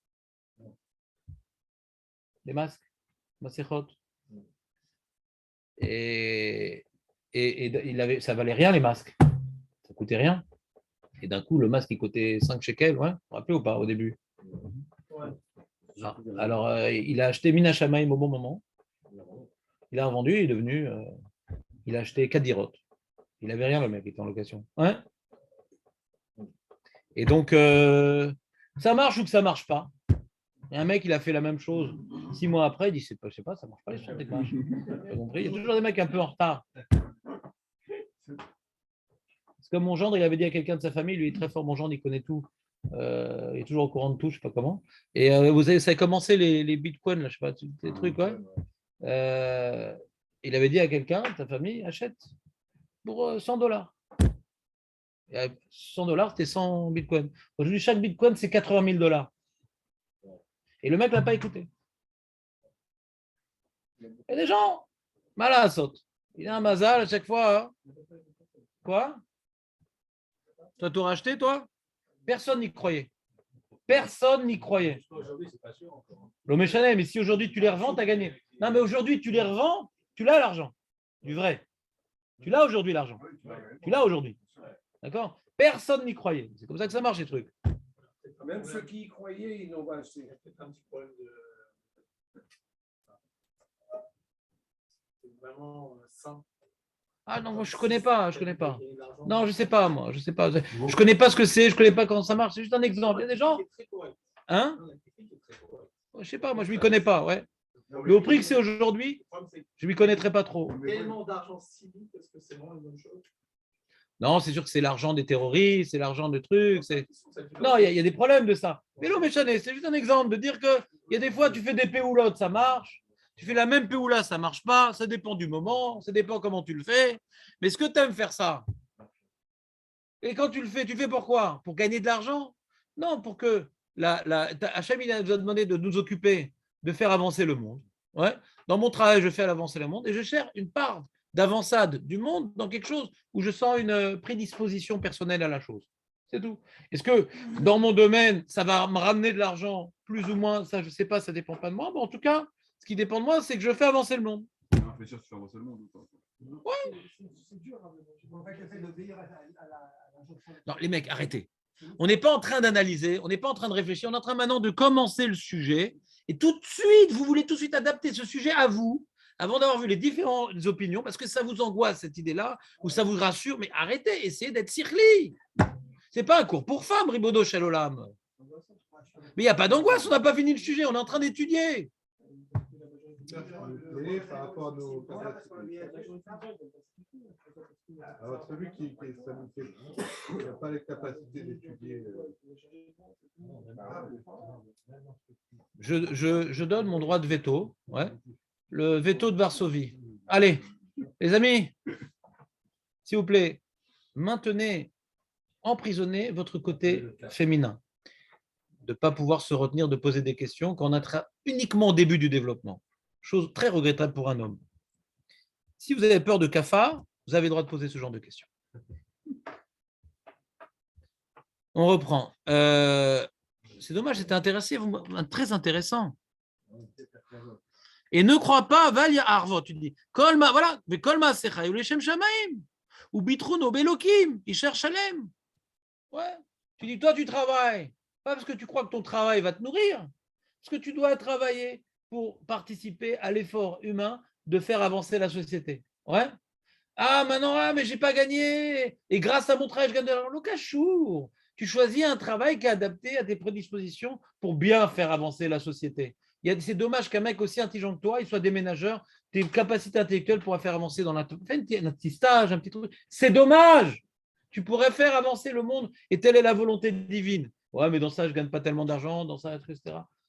Des masques, masechot. Et ça valait rien les masques. Ça coûtait rien. Et d'un coup, le masque, il coûtait 5 shekels, ouais. Vous vous rappelez ou pas au début? Ouais. Alors, il a acheté Mina Shamaim au bon moment. Il a revendu, il est devenu. Il a acheté 4 dirotes. Il n'avait rien, le mec, il était en location. Ouais. Et donc, ça marche ou que ça ne marche pas. Et un mec, il a fait la même chose 6 mois après, il dit, je sais pas, ça ne marche pas les choses. Pas compris. Il y a toujours des mecs un peu en retard. C'est comme mon gendre, il avait dit à quelqu'un de sa famille, lui il est très fort, mon gendre, il connaît tout. Il est toujours au courant de tout, je ne sais pas comment. Et ça a commencé les bitcoins, là, je ne sais pas, des trucs, ouais. Il avait dit à quelqu'un de sa famille, achète pour $100. Et $100, c'était 100 bitcoins. Aujourd'hui, chaque bitcoin, c'est $80 000. Et le mec ne l'a pas écouté. Et des gens, malin saute. Il a un mazal à chaque fois. Hein. Quoi? Toi, tu aurais acheté, toi? Personne n'y croyait. Personne n'y croyait. Le méchanet, mais si aujourd'hui tu les revends, tu as gagné. Non, mais aujourd'hui tu les revends, tu l'as l'argent. Du vrai. Tu l'as aujourd'hui l'argent. Tu l'as aujourd'hui. D'accord? Personne n'y croyait. C'est comme ça que ça marche, les trucs. Même ceux qui y croyaient, ils n'ont pas acheté. C'est un petit problème de. C'est vraiment sain. Ah non, moi je connais pas. Non, je sais pas, moi. Je sais pas. Je connais pas ce que c'est, je connais pas comment ça marche. C'est juste un exemple. Il y a des gens. Hein? Je sais pas, moi je m'y connais pas, ouais. Mais au prix que c'est aujourd'hui, je m'y connaîtrais pas trop. Tellement d'argent civil, est-ce que c'est vraiment une bonne chose? Non, c'est sûr que c'est l'argent des terroristes, c'est l'argent de trucs. Non, il y a des problèmes de ça. Mais non, méchané, c'est juste un exemple de dire qu'il y a des fois, tu fais des péoulottes, ça marche. Tu fais la même péoula, ça ne marche pas. Ça dépend du moment, ça dépend comment tu le fais. Mais est-ce que tu aimes faire ça? Et quand tu fais pourquoi? Pour gagner de l'argent? Non, pour que Hachem, il nous a demandé de nous occuper, de faire avancer le monde. Ouais. Dans mon travail, je fais avancer le monde et je cherche une part d'avançade du monde dans quelque chose où je sens une prédisposition personnelle à la chose. C'est tout. Est-ce que dans mon domaine, ça va me ramener de l'argent, plus ou moins? Ça, je ne sais pas, ça ne dépend pas de moi. Mais en tout cas, ce qui dépend de moi, c'est que je fais avancer le monde. Réfléchir, tu fais avancer le monde. Ouais. Non, les mecs, arrêtez. On n'est pas en train d'analyser, on n'est pas en train de réfléchir, on est en train maintenant de commencer le sujet. Et tout de suite, vous voulez tout de suite adapter ce sujet à vous, avant d'avoir vu les différentes opinions, parce que ça vous angoisse cette idée-là, ou ça vous rassure. Mais arrêtez, essayez d'être circli. Ce n'est pas un cours pour femmes, Ribodo Shalolam. Mais il n'y a pas d'angoisse, on n'a pas fini le sujet, on est en train d'étudier. Et par rapport à nos capacités. Alors, celui qui ça nous fait, il n'a pas les capacités d'étudier. Je donne mon droit de veto. Ouais. Le veto de Varsovie. Allez, les amis, s'il vous plaît, maintenez emprisonné votre côté féminin. De ne pas pouvoir se retenir de poser des questions quand on est uniquement au début du développement. Chose très regrettable pour un homme. Si vous avez peur de cafard, vous avez le droit de poser ce genre de questions. On reprend. C'est dommage, c'était très intéressant. Et ne crois pas, Valia Arvot, tu dis, Kolma, voilà, mais Kolma Secha, ou les Shem Shamaim, ou Bitroun, ou Belokim, ils cherchent Shalem. Ouais. Tu dis, toi, tu travailles, pas parce que tu crois que ton travail va te nourrir, parce que tu dois travailler pour participer à l'effort humain de faire avancer la société. Ouais. Ah, maintenant, mais j'ai pas gagné, et grâce à mon travail, je gagne de l'argent. Le cachour. Tu choisis un travail qui est adapté à tes prédispositions pour bien faire avancer la société. C'est dommage qu'un mec aussi intelligent que toi, il soit déménageur, tes capacités intellectuelles pourraient faire avancer dans un petit stage, un petit truc. C'est dommage. Tu pourrais faire avancer le monde et telle est la volonté divine. Ouais, mais dans ça, je ne gagne pas tellement d'argent, dans ça, etc.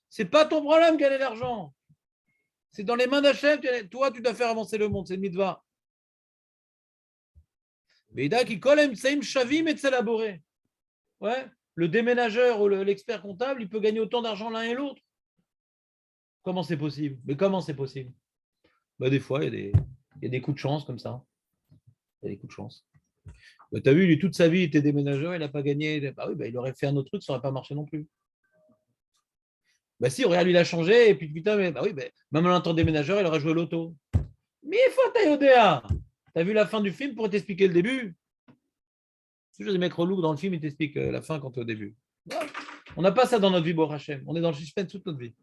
Ce n'est pas ton problème de gagner de l'argent. C'est dans les mains d'Hachem. Toi, tu dois faire avancer le monde. C'est le mitzvah. Mais qui colle, c'est une chavim et s'élaborer. Ouais, le déménageur ou l'expert comptable, il peut gagner autant d'argent l'un et l'autre. Comment c'est possible? Mais comment c'est possible? Des fois, il y a des coups de chance comme ça. Il y a des coups de chance. Tu as vu, lui, toute sa vie, il était déménageur, il n'a pas gagné. Il aurait fait un autre truc, ça n'aurait pas marché non plus. Si, regarde, lui, il a changé, et puis putain, même en tant que déménageur, il aurait joué l'auto. Mais il faut Taïodéa. Tu as vu la fin du film pour t'expliquer le début? C'est juste des mecs relous dans le film, ils t'expliquent la fin quand tu es au début. Voilà. On n'a pas ça dans notre vie, Baruch Hashem. On est dans le suspense toute notre vie.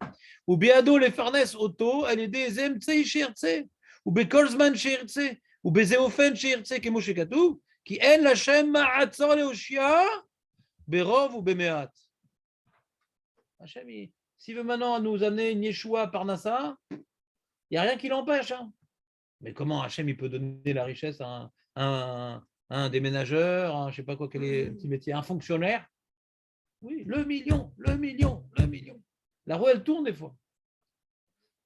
Ou Beado les farnes auto, elle est des MTC shirtse, ou Bekolzman shirtse, ou Bezeofen shirtse, qui mouche katou, qui en la Shem ma'atzor leoshia, Berov ou Bemeat. Hachem, s'il veut maintenant nous amener une Yeshua par Nassa, il n'y a rien qui l'empêche. Hein. Mais comment Hachem il peut donner la richesse à un déménageur, je ne sais pas quoi, quel est le petit métier, un fonctionnaire? Oui, le million. La roue, elle tourne des fois.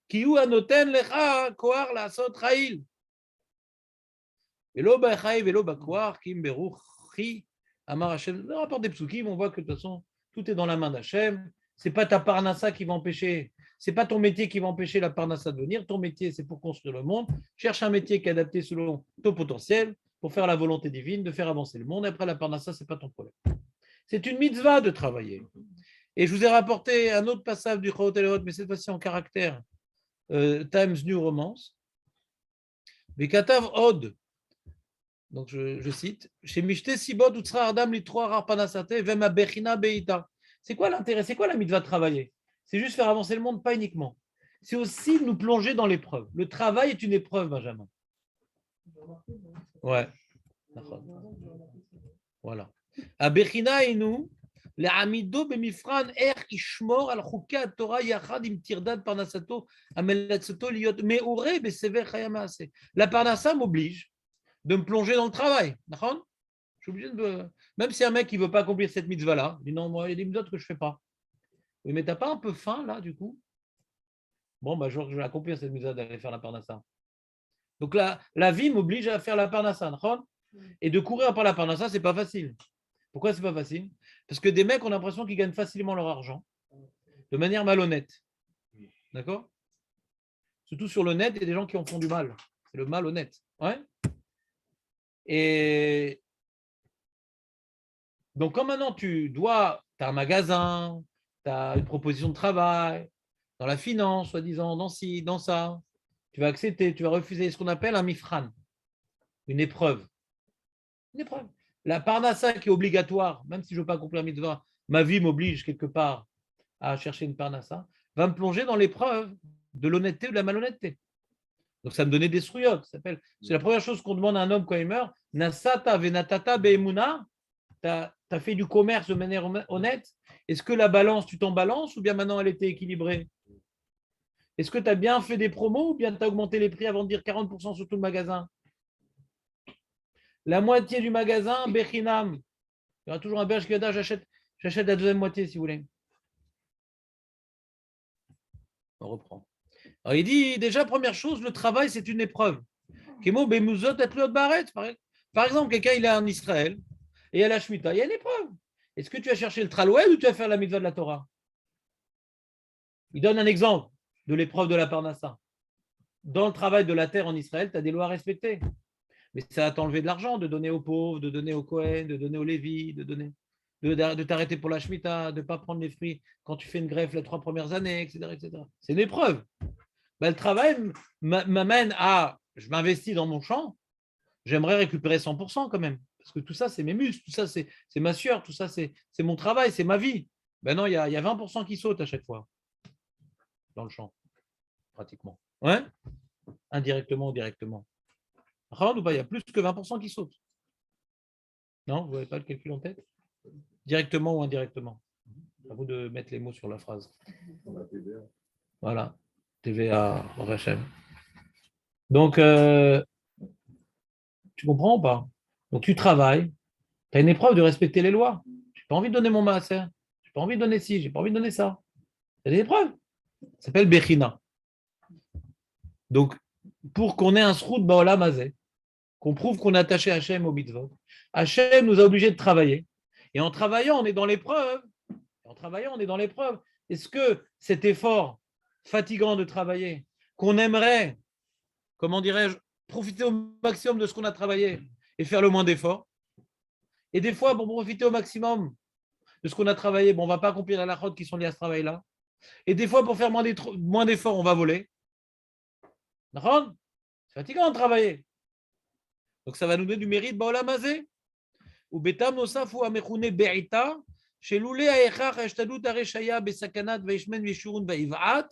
Kiou anoten lecha koar la sot raïl. Velo ba'chaï, velo ba'koar, kim beruchi, amar Hachem. Dans le rapport des psukim, on voit que de toute façon, tout est dans la main d'Hachem. Ce n'est pas ta parnassa qui va empêcher, ce n'est pas ton métier qui va empêcher la parnassa de venir. Ton métier, c'est pour construire le monde. Cherche un métier qui est adapté selon ton potentiel pour faire la volonté divine, de faire avancer le monde. Après, la parnassa, ce n'est pas ton problème. C'est une mitzvah de travailler. Et je vous ai rapporté un autre passage du Chorot Elot, mais cette fois-ci en caractère Times New Romance. Vekatav Od. Donc je cite. Chez Mishte Sibod Utsra Ardam Litroa Rarpanasate Vema Bechina Beita. C'est quoi l'intérêt? C'est quoi la mitzvah de travailler? C'est juste faire avancer le monde, pas uniquement. C'est aussi nous plonger dans l'épreuve. Le travail est une épreuve, Benjamin. Ouais. Voilà. À Bechina et nous, les amido bemifran er ishmor al chukei Torah yachad im tirdad parnasato amelatsato liot meure besever chayamase. La parnassa m'oblige de me plonger dans le travail. D'accord? Je suis obligé de. Même si un mec qui ne veut pas accomplir cette mitzvah-là, il dit non, moi, il y a des mitzvot que je ne fais pas. Oui, mais tu n'as pas un peu faim là, du coup? Bon, je vais accomplir cette mitzvah d'aller faire la parnassa. Donc la vie m'oblige à faire la parnassa. D'accord? Et de courir par la parnassa, ce n'est pas facile. Pourquoi ce n'est pas facile? Parce que des mecs ont l'impression qu'ils gagnent facilement leur argent de manière malhonnête. D'accord? Surtout sur le net, il y a des gens qui en font du mal. C'est le mal honnête. Ouais? Et donc, quand maintenant tu as un magasin, tu as une proposition de travail, dans la finance, soi-disant, dans ci, dans ça, tu vas accepter, tu vas refuser ce qu'on appelle un mifran, une épreuve. Une épreuve. La parnassa qui est obligatoire, même si je ne veux pas accomplir mitzvah, ma vie m'oblige quelque part à chercher une parnassa, va me plonger dans l'épreuve de l'honnêteté ou de la malhonnêteté. Donc ça me donnait des souillottes. C'est la première chose qu'on demande à un homme quand il meurt. Nasata venatata be'emuna. Tu as fait du commerce de manière honnête. Est-ce que la balance, tu t'en balances ou bien maintenant elle était équilibrée? Est-ce que tu as bien fait des promos ou bien tu as augmenté les prix avant de dire 40% sur tout le magasin? La moitié du magasin, Bechinam. Il y aura toujours un berge qui va dire j'achète la deuxième moitié si vous voulez. On reprend. Alors, il dit déjà, première chose, le travail, c'est une épreuve. Par exemple, quelqu'un il est en Israël et il y a la Shemitah, il y a une épreuve. Est-ce que tu vas chercher le Traloued ou tu vas faire la mitzvah de la Torah? Il donne un exemple de l'épreuve de la Parnassa. Dans le travail de la terre en Israël, tu as des lois à respecter. Mais ça va t'enlever de l'argent, de donner aux pauvres, de donner aux Kohen, de donner aux Lévis, de t'arrêter pour la Shemitah, de ne pas prendre les fruits quand tu fais une greffe les 3 premières années, etc. etc. C'est une épreuve. Ben, le travail m'amène à, je m'investis dans mon champ, j'aimerais récupérer 100% quand même. Parce que tout ça, c'est mes muscles, tout ça, c'est ma sueur, tout ça, c'est mon travail, c'est ma vie. Ben non, il y a 20% qui sautent à chaque fois dans le champ, pratiquement. Ouais, indirectement ou directement. Ou pas, il y a plus que 20% qui sautent. Non, vous n'avez pas le calcul en tête? Directement ou indirectement? À vous de mettre les mots sur la phrase. Voilà, TVA, Rachem. Donc, tu comprends ou pas? Donc, tu travailles, tu as une épreuve de respecter les lois. Je n'ai pas envie de donner mon maaser, je n'ai pas envie de donner ci, je n'ai pas envie de donner ça. C'est des épreuves. Ça s'appelle Bechina. Donc, pour qu'on ait un srout Baolam Hazeh, qu'on prouve qu'on est attaché à Hachem au mitzvot, Hachem nous a obligés de travailler. Et en travaillant, on est dans l'épreuve. Est-ce que cet effort fatigant de travailler, qu'on aimerait, comment dirais-je, profiter au maximum de ce qu'on a travaillé et faire le moins d'efforts? Et des fois, pour profiter au maximum de ce qu'on a travaillé, on ne va pas accomplir la lachot qui sont liées à ce travail-là. Et des fois, pour faire moins d'efforts, on va voler. C'est fatigant de travailler. Donc, ça va nous donner du mérite. Baolam hazeh. Ou betam nosaf ou amechune be'ita. Chez loulé aechach ashtadut areshaya besakanat vaishmen vishurun vaiv'at.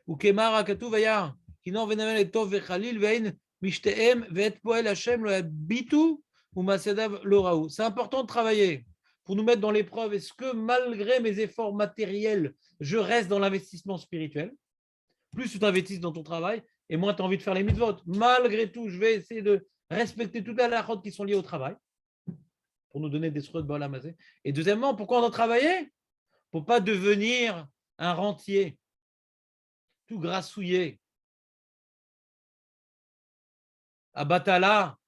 Ou kemar akatu vaya. Kinon venavel etov vechalil vein mishteem ve'et poel Hashem lo habitu ou masedav lo raou. C'est important de travailler pour nous mettre dans l'épreuve. Est-ce que malgré mes efforts matériels, je reste dans l'investissement spirituel? Plus tu t'investis dans ton travail, et moins tu as envie de faire les mitzvot. Malgré tout, je vais essayer de respecter toutes les halachot qui sont liées au travail pour nous donner des sroutes Baolam Hazeh. Et deuxièmement, pourquoi on doit travailler? Pour ne pas devenir un rentier, tout grassouillé. Abatala,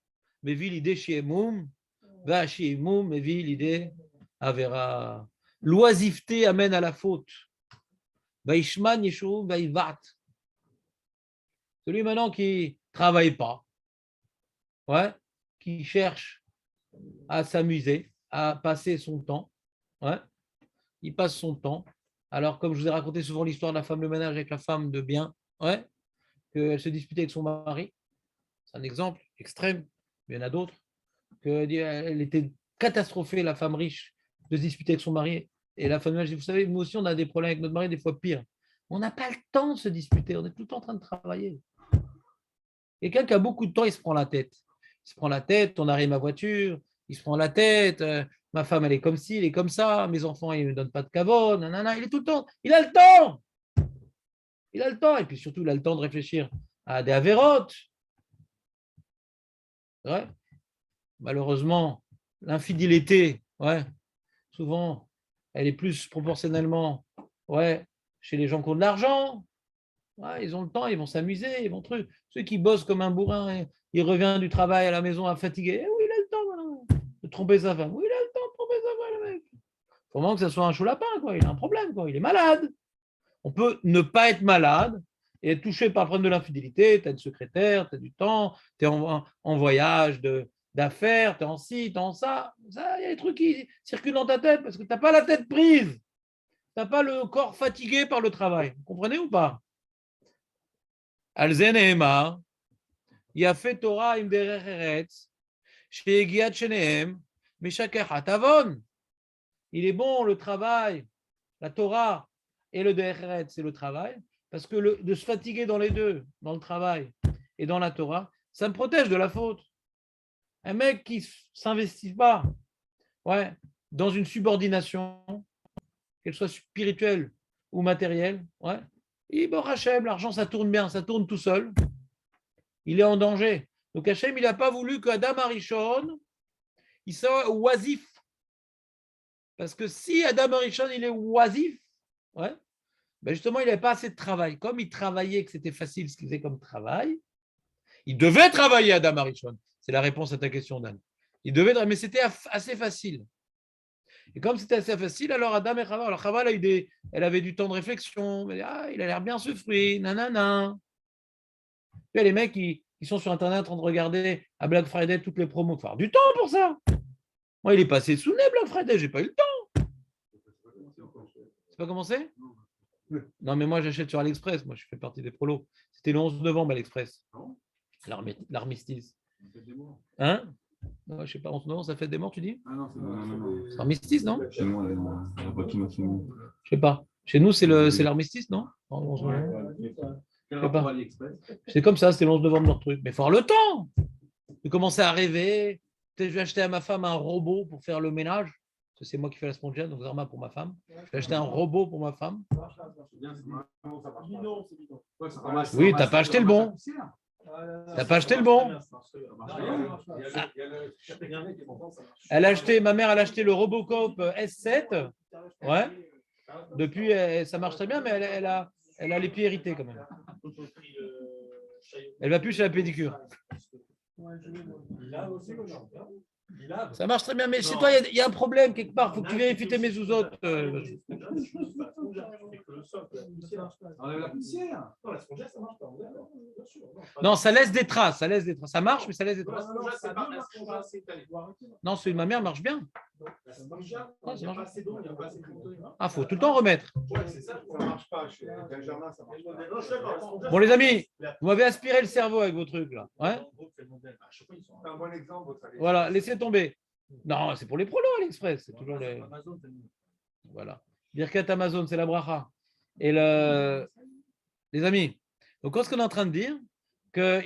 mévi l'idée shiemum, va shiemum, mévi l'idée avera. L'oisiveté amène à la faute. Vaishman yeshurun vaivat. Celui maintenant qui ne travaille pas, ouais, qui cherche à s'amuser, à passer son temps, ouais, il passe son temps. Alors, comme je vous ai raconté souvent l'histoire de la femme de ménage avec la femme de bien, ouais, qu'elle se disputait avec son mari, c'est un exemple extrême, mais il y en a d'autres, qu'elle était catastrophée, la femme riche, de se disputer avec son mari. Et la femme de ménage dit, vous savez, nous aussi, on a des problèmes avec notre mari, des fois pire. On n'a pas le temps de se disputer, on est tout le temps en train de travailler. Quelqu'un qui a beaucoup de temps, il se prend la tête. Il se prend la tête, on arrive ma voiture, il se prend la tête, ma femme, elle est comme ci, elle est comme ça, mes enfants, ils ne me donnent pas de kavod, nanana, il est tout le temps, il a le temps. Il a le temps, et puis surtout, il a le temps de réfléchir à des avérotes. Ouais. Malheureusement, l'infidélité, ouais, souvent, elle est plus proportionnellement, ouais, chez les gens qui ont de l'argent. Ouais, ils ont le temps, ils vont s'amuser, ils vont truc. Ceux qui bossent comme un bourrin, il revient du travail à la maison à fatigué. Oui, il a le temps de tromper sa femme. Oui, il a le temps de tromper sa femme, le mec. Il faut vraiment que ça soit un chaud lapin, quoi. Il a un problème, quoi. Il est malade. On peut ne pas être malade et être touché par le problème de l'infidélité. Tu as une secrétaire, tu as du temps, tu es en voyage d'affaires, tu es en ci, tu es en ça. Il y a des trucs qui circulent dans ta tête parce que tu n'as pas la tête prise. Tu n'as pas le corps fatigué par le travail. Vous comprenez ou pas? Al Zenehema, Yafet Torah im derech eretz, she'egiat shenehem, meshakechat avon. Il est bon le travail, la Torah et le derech eretz, c'est le travail, parce que de se fatiguer dans les deux, dans le travail et dans la Torah, ça me protège de la faute. Un mec qui ne s'investit pas, ouais, dans une subordination, qu'elle soit spirituelle ou matérielle, ouais, Et bon, Hachem, l'argent, ça tourne bien, ça tourne tout seul. Il est en danger. Donc Hachem, il n'a pas voulu qu'Adam Arishon, il soit oisif. Parce que si Adam Arishon, il est oisif, ouais, ben justement, il n'avait pas assez de travail. Comme il travaillait, que c'était facile ce qu'il faisait comme travail, il devait travailler Adam Arishon. C'est la réponse à ta question, Dan. Il devait, mais c'était assez facile. Et comme c'était assez facile, alors Adam et Chava, alors Chava, elle avait du temps de réflexion. Elle dit, ah, il a l'air bien ce fruit, nanana. Puis les mecs, ils sont sur Internet en train de regarder à Black Friday toutes les promos. Il faut avoir du temps pour ça. Moi, il est passé sous le nez, Black Friday, j'ai pas eu le temps. C'est pas commencé? Non, mais moi, j'achète sur AliExpress. Moi, je fais partie des prolos. C'était le 11 novembre, AliExpress. L'armistice. Hein? Non, je sais pas, 11 novembre, ça fait des morts, tu dis? Ah non, non. C'est l'armistice, non? Chez moi, il n'y a pas qui m'a fait. Je sais pas. Chez nous, c'est l'armistice, non? Je sais pas. C'est comme ça, c'est le 11 novembre leur truc. Mais il faut avoir le temps de commencer à rêver. Peut-être je vais acheter à ma femme un robot pour faire le ménage. C'est moi qui fais la spongienne, donc Zarma pour ma femme. Je vais acheter un robot pour ma femme. Oui, t'as pas acheté le bon. T'as pas acheté le bon. Ma mère, elle a acheté le Robocop S7. Ouais. Depuis, ça marche très bien, mais elle a les pieds irrités quand même. Elle va plus chez la pédicure. Ça marche très bien, mais chez toi, il y a un problème quelque part. Il faut que tu vérifies tes mezuzot. Enlève la poussière. Non, ça laisse des traces. Ça marche, mais ça laisse des traces. Non, celui de ma mère marche bien. Ah, ça marche. Ah, faut tout le temps remettre. Bon, les amis, vous m'avez aspiré le cerveau avec vos trucs là. Ouais. Voilà, laissez tomber. Non, c'est pour les prolos, AliExpress. C'est toujours les. Voilà. Birkat Amazon, c'est la bracha. Et les amis, donc qu'est-ce qu'on est en train de dire?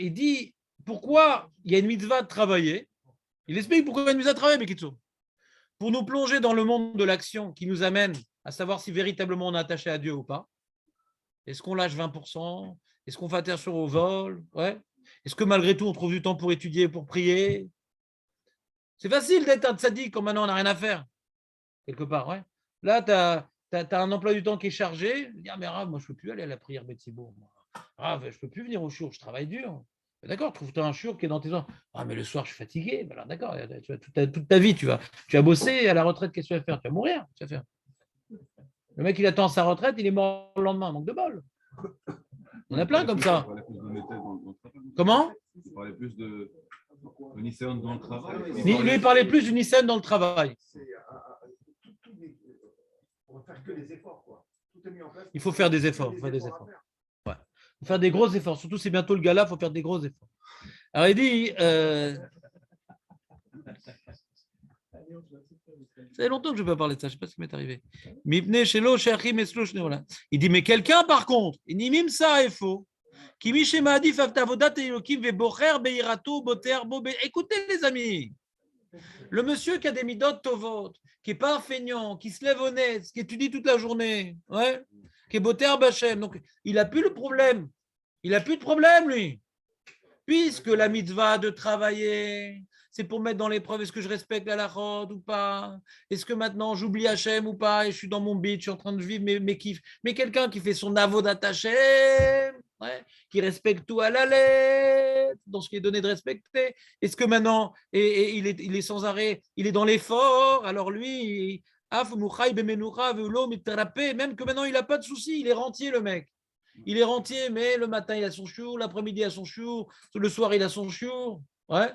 Il dit pourquoi il y a une mitzvah de travailler. Il explique pourquoi il y a une mitzvah de travailler, Bekitsu. Pour nous plonger dans le monde de l'action qui nous amène à savoir si véritablement on est attaché à Dieu ou pas. Est-ce qu'on lâche 20%? Est-ce qu'on fait attention au vol? Ouais. Est-ce que malgré tout on trouve du temps pour étudier, pour prier? C'est facile d'être un tzaddik quand maintenant on n'a rien à faire. Quelque part, ouais. Là, tu as un emploi du temps qui est chargé. Ah, mais Rav, moi, je ne peux plus aller à la prière Betsibourg. Rav, je ne peux plus venir au shour, je travaille dur. D'accord, trouve-toi un shour qui est dans tes ans. Ah, mais le soir, je suis fatigué. Ben alors, d'accord, toute ta vie, tu as bossé à la retraite, qu'est-ce que tu vas faire? Tu vas mourir. Tu vas faire. Le mec, il attend sa retraite, il est mort le lendemain, manque de bol. Il y en a plein comme ça. Comment? Il parlait plus de Nissan dans le travail. Lui, il parlait plus du Nissan dans le travail. Il faut faire des efforts. Ouais. Il faut faire des gros efforts. Surtout, c'est bientôt le gala, il faut faire des gros efforts. Alors, il dit. Ça fait longtemps que je ne vais pas parler de ça, je ne sais pas ce qui m'est arrivé. Il dit, mais quelqu'un, par contre, il dit, même ça est faux. Écoutez, les amis. Le monsieur qui a des midot tovot, qui n'est pas un feignant, qui se lève au nez, qui étudie toute la journée, ouais, qui est boter Bachem, donc il n'a plus le problème. Il n'a plus de problème, lui. Puisque la mitzvah de travailler, c'est pour mettre dans l'épreuve, est-ce que je respecte la lachot ou pas? Est-ce que maintenant j'oublie Hachem ou pas? Et je suis dans mon beat, je suis en train de vivre mes kiffs. Mais quelqu'un qui fait son avodat Hachem, ouais, qui respecte tout à la lettre, dans ce qui est donné de respecter. Est-ce que maintenant, il est sans arrêt, il est dans l'effort, alors lui, même que maintenant il n'a pas de souci, il est rentier le mec. Il est rentier, mais le matin il a son chiour, l'après-midi il a son chiour, le soir il a son chiour. Ouais.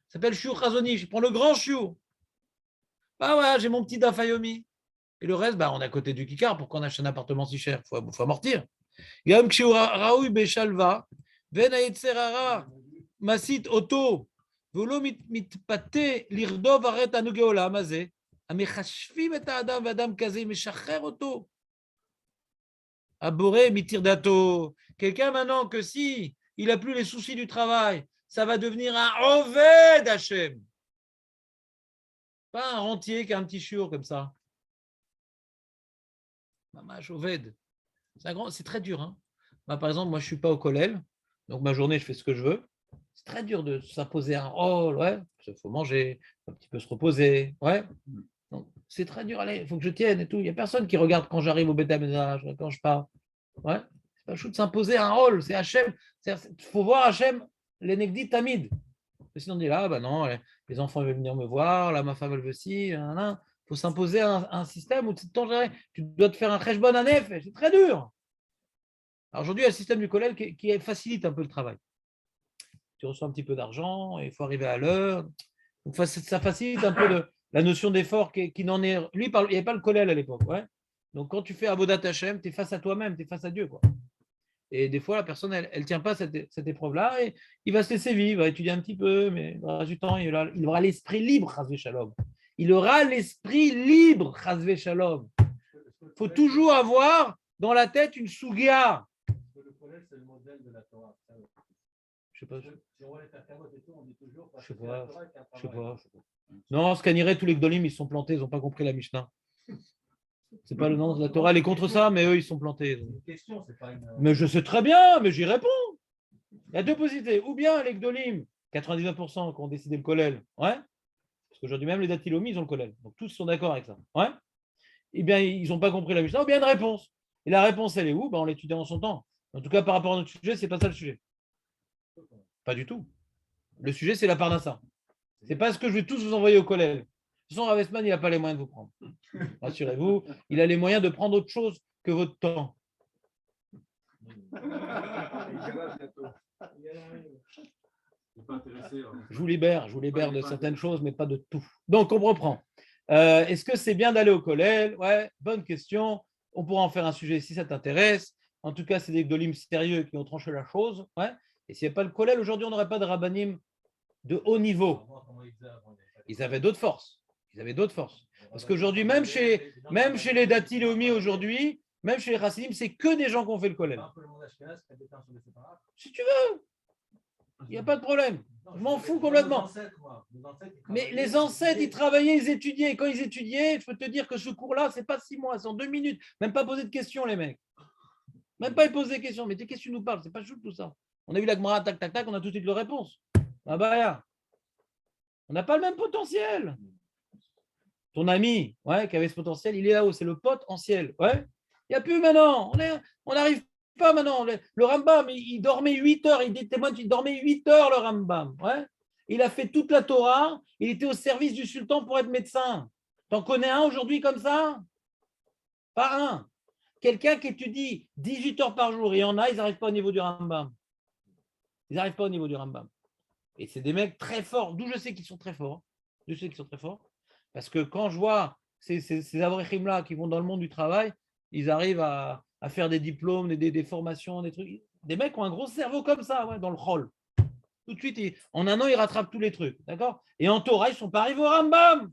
Ça s'appelle chiour Razoni, je prends le grand chiour. Bah ouais, j'ai mon petit Dafayomi. Et le reste, bah, on est à côté du Kikar, pourquoi on achète un appartement si cher? Il faut amortir. Gam Kshiur Raoui Beshalva, Ven Aetzerara, Masit Oto, Volo Mitpate, Lirdov Aret Anugeola, Mazé, Amechashvim et Adam, Vadam Kazé, Meshacher Oto. Aboré Mitir Dato. Quelqu'un maintenant que si il n'a plus les soucis du travail, ça va devenir un Oved Hachem. Pas un rentier qui a un petit chiour comme ça. Mamash Oved. C'est très dur. Hein. Par exemple, moi, je ne suis pas au collège, donc ma journée, je fais ce que je veux. C'est très dur de s'imposer un rôle, ouais. Il faut manger, un petit peu se reposer, ouais. Donc, c'est très dur, allez, il faut que je tienne et tout. Il n'y a personne qui regarde quand j'arrive au Beth Amikdash, quand je pars. Ouais. C'est pas chou de s'imposer un rôle, c'est Hachem. Il faut voir Hachem, l'Enegdi Tamid. Sinon, on dit là, bah non, les enfants veulent venir me voir, là, ma femme, elle veut ci, il faut s'imposer un système où tu dois te faire un cheshbon à nef, c'est très dur. Alors aujourd'hui, il y a le système du collège qui facilite un peu le travail. Tu reçois un petit peu d'argent, il faut arriver à l'heure. Donc ça facilite un peu la notion d'effort qui n'en est. Lui, il n'y avait pas le collège à l'époque. Ouais. Donc quand tu fais Avodat Hashem, tu es face à toi-même, tu es face à Dieu. Quoi. Et des fois, la personne, elle ne tient pas cette épreuve-là et il va se laisser vivre, il va étudier un petit peu, mais dans le reste du temps, il aura l'esprit libre, Chazvé Shalom. Il aura l'esprit libre, Chazvé Shalom. Il faut toujours avoir dans la tête une sougia. Le collège, c'est le modèle de la Torah. Je sais pas. Si on va les faire carottes et tout, on dit toujours. Je sais pas. Non, ce qu'anirait tous les Gdolim, ils sont plantés, ils n'ont pas compris la Mishnah. C'est pas le nom de la Torah, elle est contre ça, mais eux, ils sont plantés. Une question, c'est pas une. Mais je sais très bien, mais j'y réponds. Il y a deux possibilités. Ou bien les Gdolim, 99% qui ont décidé le collège, ouais. Parce qu'aujourd'hui même, les Datilomi, ils ont le collège. Donc tous sont d'accord avec ça. Ouais. Eh bien, ils n'ont pas compris la Mishnah, ou bien une réponse. Et la réponse, elle est où? On l'étudie en son temps. En tout cas, par rapport à notre sujet, c'est pas ça le sujet. Pas du tout. Le sujet, c'est la parnassa. C'est pas ce que je vais tous vous envoyer au collège. De toute façon, Ravesman, il n'a pas les moyens de vous prendre. Rassurez-vous, il a les moyens de prendre autre chose que votre temps. Je vous libère de certaines choses, mais pas de tout. Donc, on reprend. Est-ce que c'est bien d'aller au collège? Ouais, bonne question. On pourra en faire un sujet si ça t'intéresse. En tout cas, c'est des gdolim sérieux qui ont tranché la chose. Ouais. Et s'il n'y a pas le collège, aujourd'hui, on n'aurait pas de rabbanim de haut niveau. Ils avaient d'autres forces. Parce qu'aujourd'hui, même chez les Dati Leomi aujourd'hui, même chez les Chassidim, c'est que des gens qui ont fait le collège. Si tu veux, il n'y a pas de problème. Je m'en fous complètement. Mais les ancêtres, ils travaillaient, ils étudiaient. Et quand ils étudiaient, je peux te dire que ce cours-là, ce n'est pas 6 mois, c'est en 2 minutes. Même pas poser de questions, les mecs. Même pas poser des questions. Mais de qu'est-ce que tu nous parles? C'est pas chou tout ça. On a vu la Gemara, tac, tac, tac, on a tout de suite la réponse. Ah bah rien. On n'a pas le même potentiel. Ton ami, ouais, qui avait ce potentiel, il est là-haut, c'est le potentiel. Ouais. Il n'y a plus maintenant. On n'arrive pas maintenant. Le Rambam, il dormait 8 heures. Il dit témoin, il dormait 8 heures, le Rambam. Ouais. Il a fait toute la Torah. Il était au service du sultan pour être médecin. T'en connais un aujourd'hui comme ça? Pas un. Quelqu'un qui étudie 18 heures par jour, il y en a, ils n'arrivent pas au niveau du Rambam. Ils n'arrivent pas au niveau du Rambam. Et c'est des mecs très forts. D'où je sais qu'ils sont très forts. Parce que quand je vois ces avrechim-là qui vont dans le monde du travail, ils arrivent à faire des diplômes, des formations, des trucs. Des mecs qui ont un gros cerveau comme ça, ouais, dans le rôle. Tout de suite, en un an, ils rattrapent tous les trucs. D'accord? Et en Torah, ils ne sont pas arrivés au Rambam.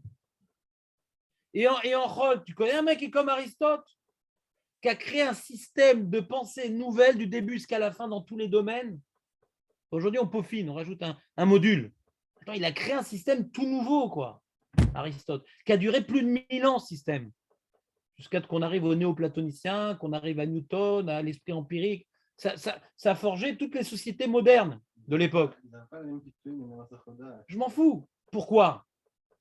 Et en rôle, tu connais un mec qui est comme Aristote, qui a créé un système de pensée nouvelle du début jusqu'à la fin dans tous les domaines. Aujourd'hui, on peaufine, on rajoute un module. Attends, il a créé un système tout nouveau, quoi, Aristote, qui a duré plus de 1000 ans, ce système, jusqu'à ce qu'on arrive aux néoplatoniciens, qu'on arrive à Newton, à l'esprit empirique. Ça a forgé toutes les sociétés modernes de l'époque. Je m'en fous. Pourquoi?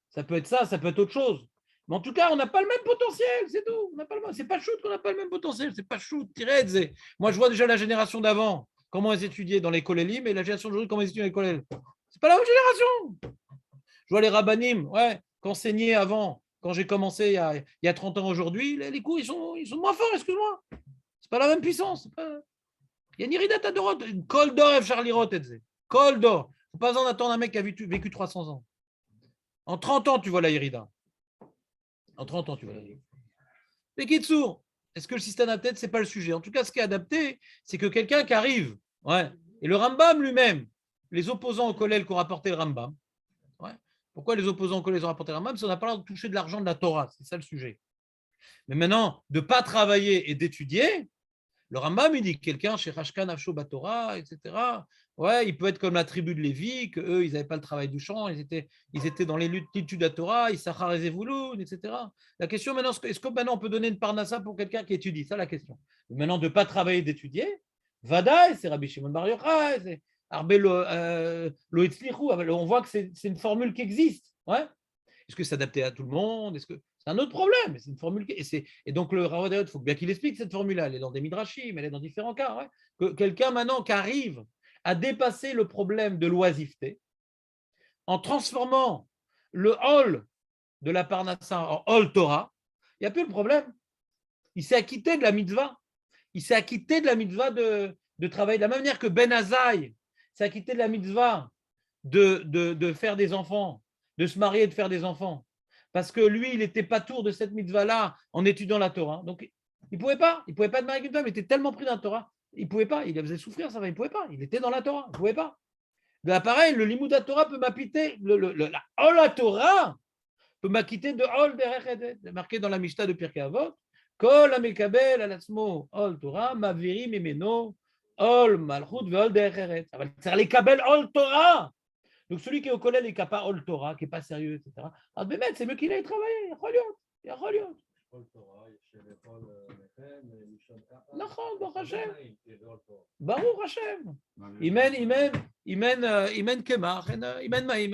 Ça peut être ça, ça peut être autre chose. Mais en tout cas, on n'a pas le même potentiel, c'est tout. C'est pas shoot qu'on n'a pas le même potentiel. C'est pas shoot, tirez. Moi, je vois déjà la génération d'avant, comment ils étudiaient dans l'école Elim, et la génération d'aujourd'hui, comment ils étudient à l'école Elim. C'est pas la même génération. Je vois les rabbanim, ouais, qu'enseignaient avant, quand j'ai commencé il y a 30 ans aujourd'hui, les cours, ils sont moins forts, excuse-moi. C'est pas la même puissance. Il y a une iridat à Dorot, une col d'or, Charlie Roth, col d'or. Faut pas en attendre un mec qui a vécu 300 ans. En 30 ans, tu vois la irida. En 30 ans, tu vois la irida. Les Kitsour, est-ce que le système à tête, c'est pas le sujet? En tout cas, ce qui est adapté, c'est que quelqu'un qui arrive, ouais, et le Rambam lui-même, les opposants au collège qui ont rapporté le Rambam. Ouais. Pourquoi les opposants au collège ont rapporté le Rambam? Parce qu'on n'a pas l'air de toucher de l'argent de la Torah. C'est ça le sujet. Mais maintenant, de ne pas travailler et d'étudier, le Rambam, il dit que quelqu'un chez Rashkan, Afsho, Batora, etc., ouais, il peut être comme la tribu de Lévi, qu'eux, ils n'avaient pas le travail du champ, ils étaient dans les luttes d'études de la Torah, ils s'achar et Zevouloun, etc. La question maintenant, est-ce que maintenant on peut donner une parnassa pour quelqu'un qui étudie? Ça, la question. Maintenant, de ne pas travailler, d'étudier, Vadaï, c'est Rabbi Shimon Bar Yochai, c'est Arbe lo Etzlichu. On voit que c'est une formule qui existe. Ouais. Est-ce que c'est adapté à tout le monde? Est-ce que c'est un autre problème? Mais c'est une formule et donc le Rav Adayot, il faut bien qu'il explique cette formule-là. Elle est dans des midrashim, elle est dans différents cas. Ouais. Que quelqu'un maintenant qui arrive à dépasser le problème de l'oisiveté en transformant le hall de la Parnassa en hall Torah, il n'y a plus le problème. Il s'est acquitté de la mitzvah. Il s'est acquitté de la mitzvah de travailler. De la même manière que Ben Azaï s'est acquitté de la mitzvah de faire des enfants, de se marier et de faire des enfants. Parce que lui, il n'était pas tour de cette mitzvah-là en étudiant la Torah. Donc, il ne pouvait pas. Il ne pouvait pas de marier avec une femme. Il était tellement pris dans la Torah. Il ne pouvait pas. Il faisait souffrir ça. Il ne pouvait pas. Il était dans la Torah. Il ne pouvait pas. Là, pareil, le limud à Torah peut m'acquitter. La Hol Torah peut m'acquitter de Hol Derech. Marqué dans la Mishnah de Pirkei Avot. Kol amekabel alatzmo Hol Torah maviri mimeno Hol malchut ve'Hol Derech. Ça va faire les kabel Hol Torah. Donc celui qui est au collège et qui n'a pas Hol Torah, qui n'est pas sérieux, etc. Alors, mais c'est mieux qu'il aille travailler. Il y a Choliot. נכון, ברוך השם. ברוך השם. אם אין קמח, אם אין מים.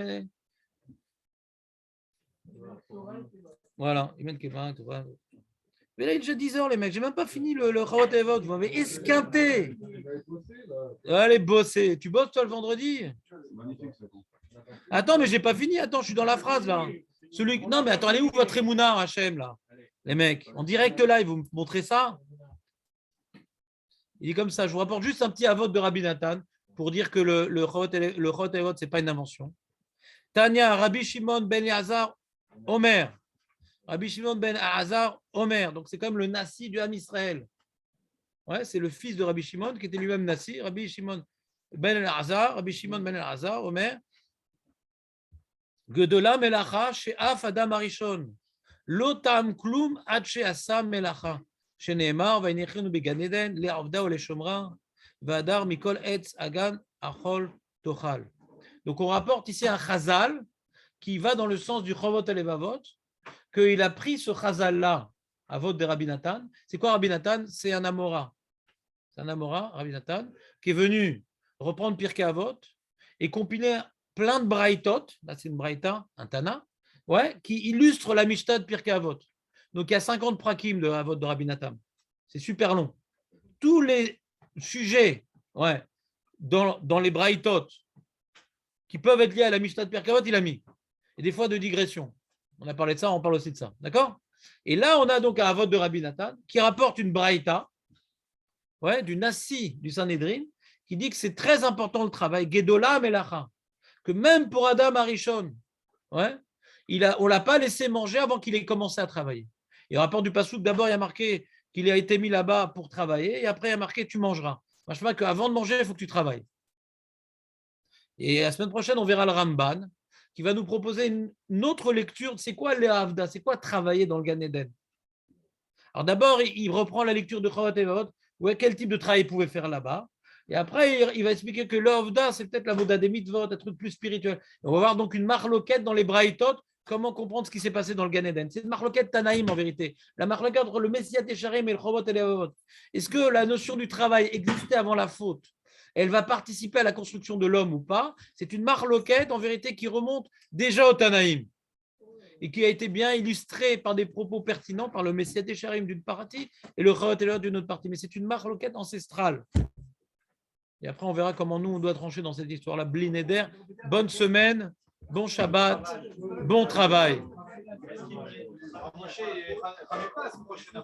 Voilà, אם אין קמח, tu vois. Mais là, il est déjà 10 heures, les mecs. J'ai même pas fini le Chavot Evot. Vous m'avez esquinté. Allez, bosser. Tu bosses, toi, le vendredi? Magnifique, ça. Attends, mais j'ai pas fini. Attends, je suis dans la phrase, là. Non, mais attends, allez où votre Emouna, Hachem, là? Les mecs, en direct live, vous me montrez ça? Il est comme ça. Je vous rapporte juste un petit avot de Rabbi Nathan pour dire que le Chavot Evot, ce n'est pas une invention. Tanya, Rabbi Shimon ben Elazar, Omer. Rabbi Shimon ben Elazar, Omer. Donc, c'est quand même le Nassi du Ham Israël. Ouais, c'est le fils de Rabbi Shimon qui était lui-même Nassi. Rabbi Shimon ben Elazar, Omer. Gedola melacha she'af adam arishon. Lotam klum ad she'asa melacha. שנאמר, ויניחנו בגן עדן לעבדה ולשומרה, והדר מכל עץ הגן אכול תאכל. Donc on rapporte ici un chazal qui va dans le sens du Chovot HaLevavot, qu'il a pris ce chazal-là, Avot de Rabbi Nathan. C'est quoi Rabbi Nathan? C'est un Amora. C'est un Amora, Rabbi Nathan, qui est venu reprendre Pirkei Avot et compiler plein de braïtot, là c'est une braïta, un Tana, ouais, qui illustre la Mishnah de Pirkei Avot. Donc, il y a 50 prakim de Avot de Rabbi Nathan. C'est super long. Tous les sujets ouais, dans les braïtot qui peuvent être liés à la Mishnah de Pirkei Avot, il a mis. Et des fois de digression. On a parlé de ça, on parle aussi de ça. D'accord? Et là, on a donc un Avot de Rabbi Nathan qui rapporte une braïta ouais, du Nassi du Sanhedrin qui dit que c'est très important le travail. Gedola Melacha. Que même pour Adam Arishon, ouais, on ne l'a pas laissé manger avant qu'il ait commencé à travailler. Et au rapport du Passouk, d'abord, il y a marqué qu'il a été mis là-bas pour travailler, et après, il y a marqué tu mangeras. Moi, je sais pas qu'avant de manger, il faut que tu travailles. Et la semaine prochaine, on verra le Ramban, qui va nous proposer une autre lecture. C'est quoi le Havda? C'est quoi travailler dans le Gan Eden? Alors d'abord, il reprend la lecture de Chavot Evavot, quel type de travail il pouvait faire là-bas. Et après, il va expliquer que le Havda, c'est peut-être la Voda des mitzvot, un truc plus spirituel. Et on va voir donc une marloquette dans les braïtot. Comment comprendre ce qui s'est passé dans le Gan Eden? C'est une marloquette Tanaïm en vérité. La marloquette entre le Messiat Yesharim et le Chovot HaLevavot. Est-ce que la notion du travail existait avant la faute? Elle va participer à la construction de l'homme ou pas? C'est une marloquette en vérité qui remonte déjà au Tanaïm et qui a été bien illustrée par des propos pertinents par le Messiat Yesharim d'une partie et le Chovot HaLevavot d'une autre partie. Mais c'est une marloquette ancestrale. Et après, on verra comment nous, on doit trancher dans cette histoire-là. Bli Neder, bonne semaine. Bon Shabbat, bon travail.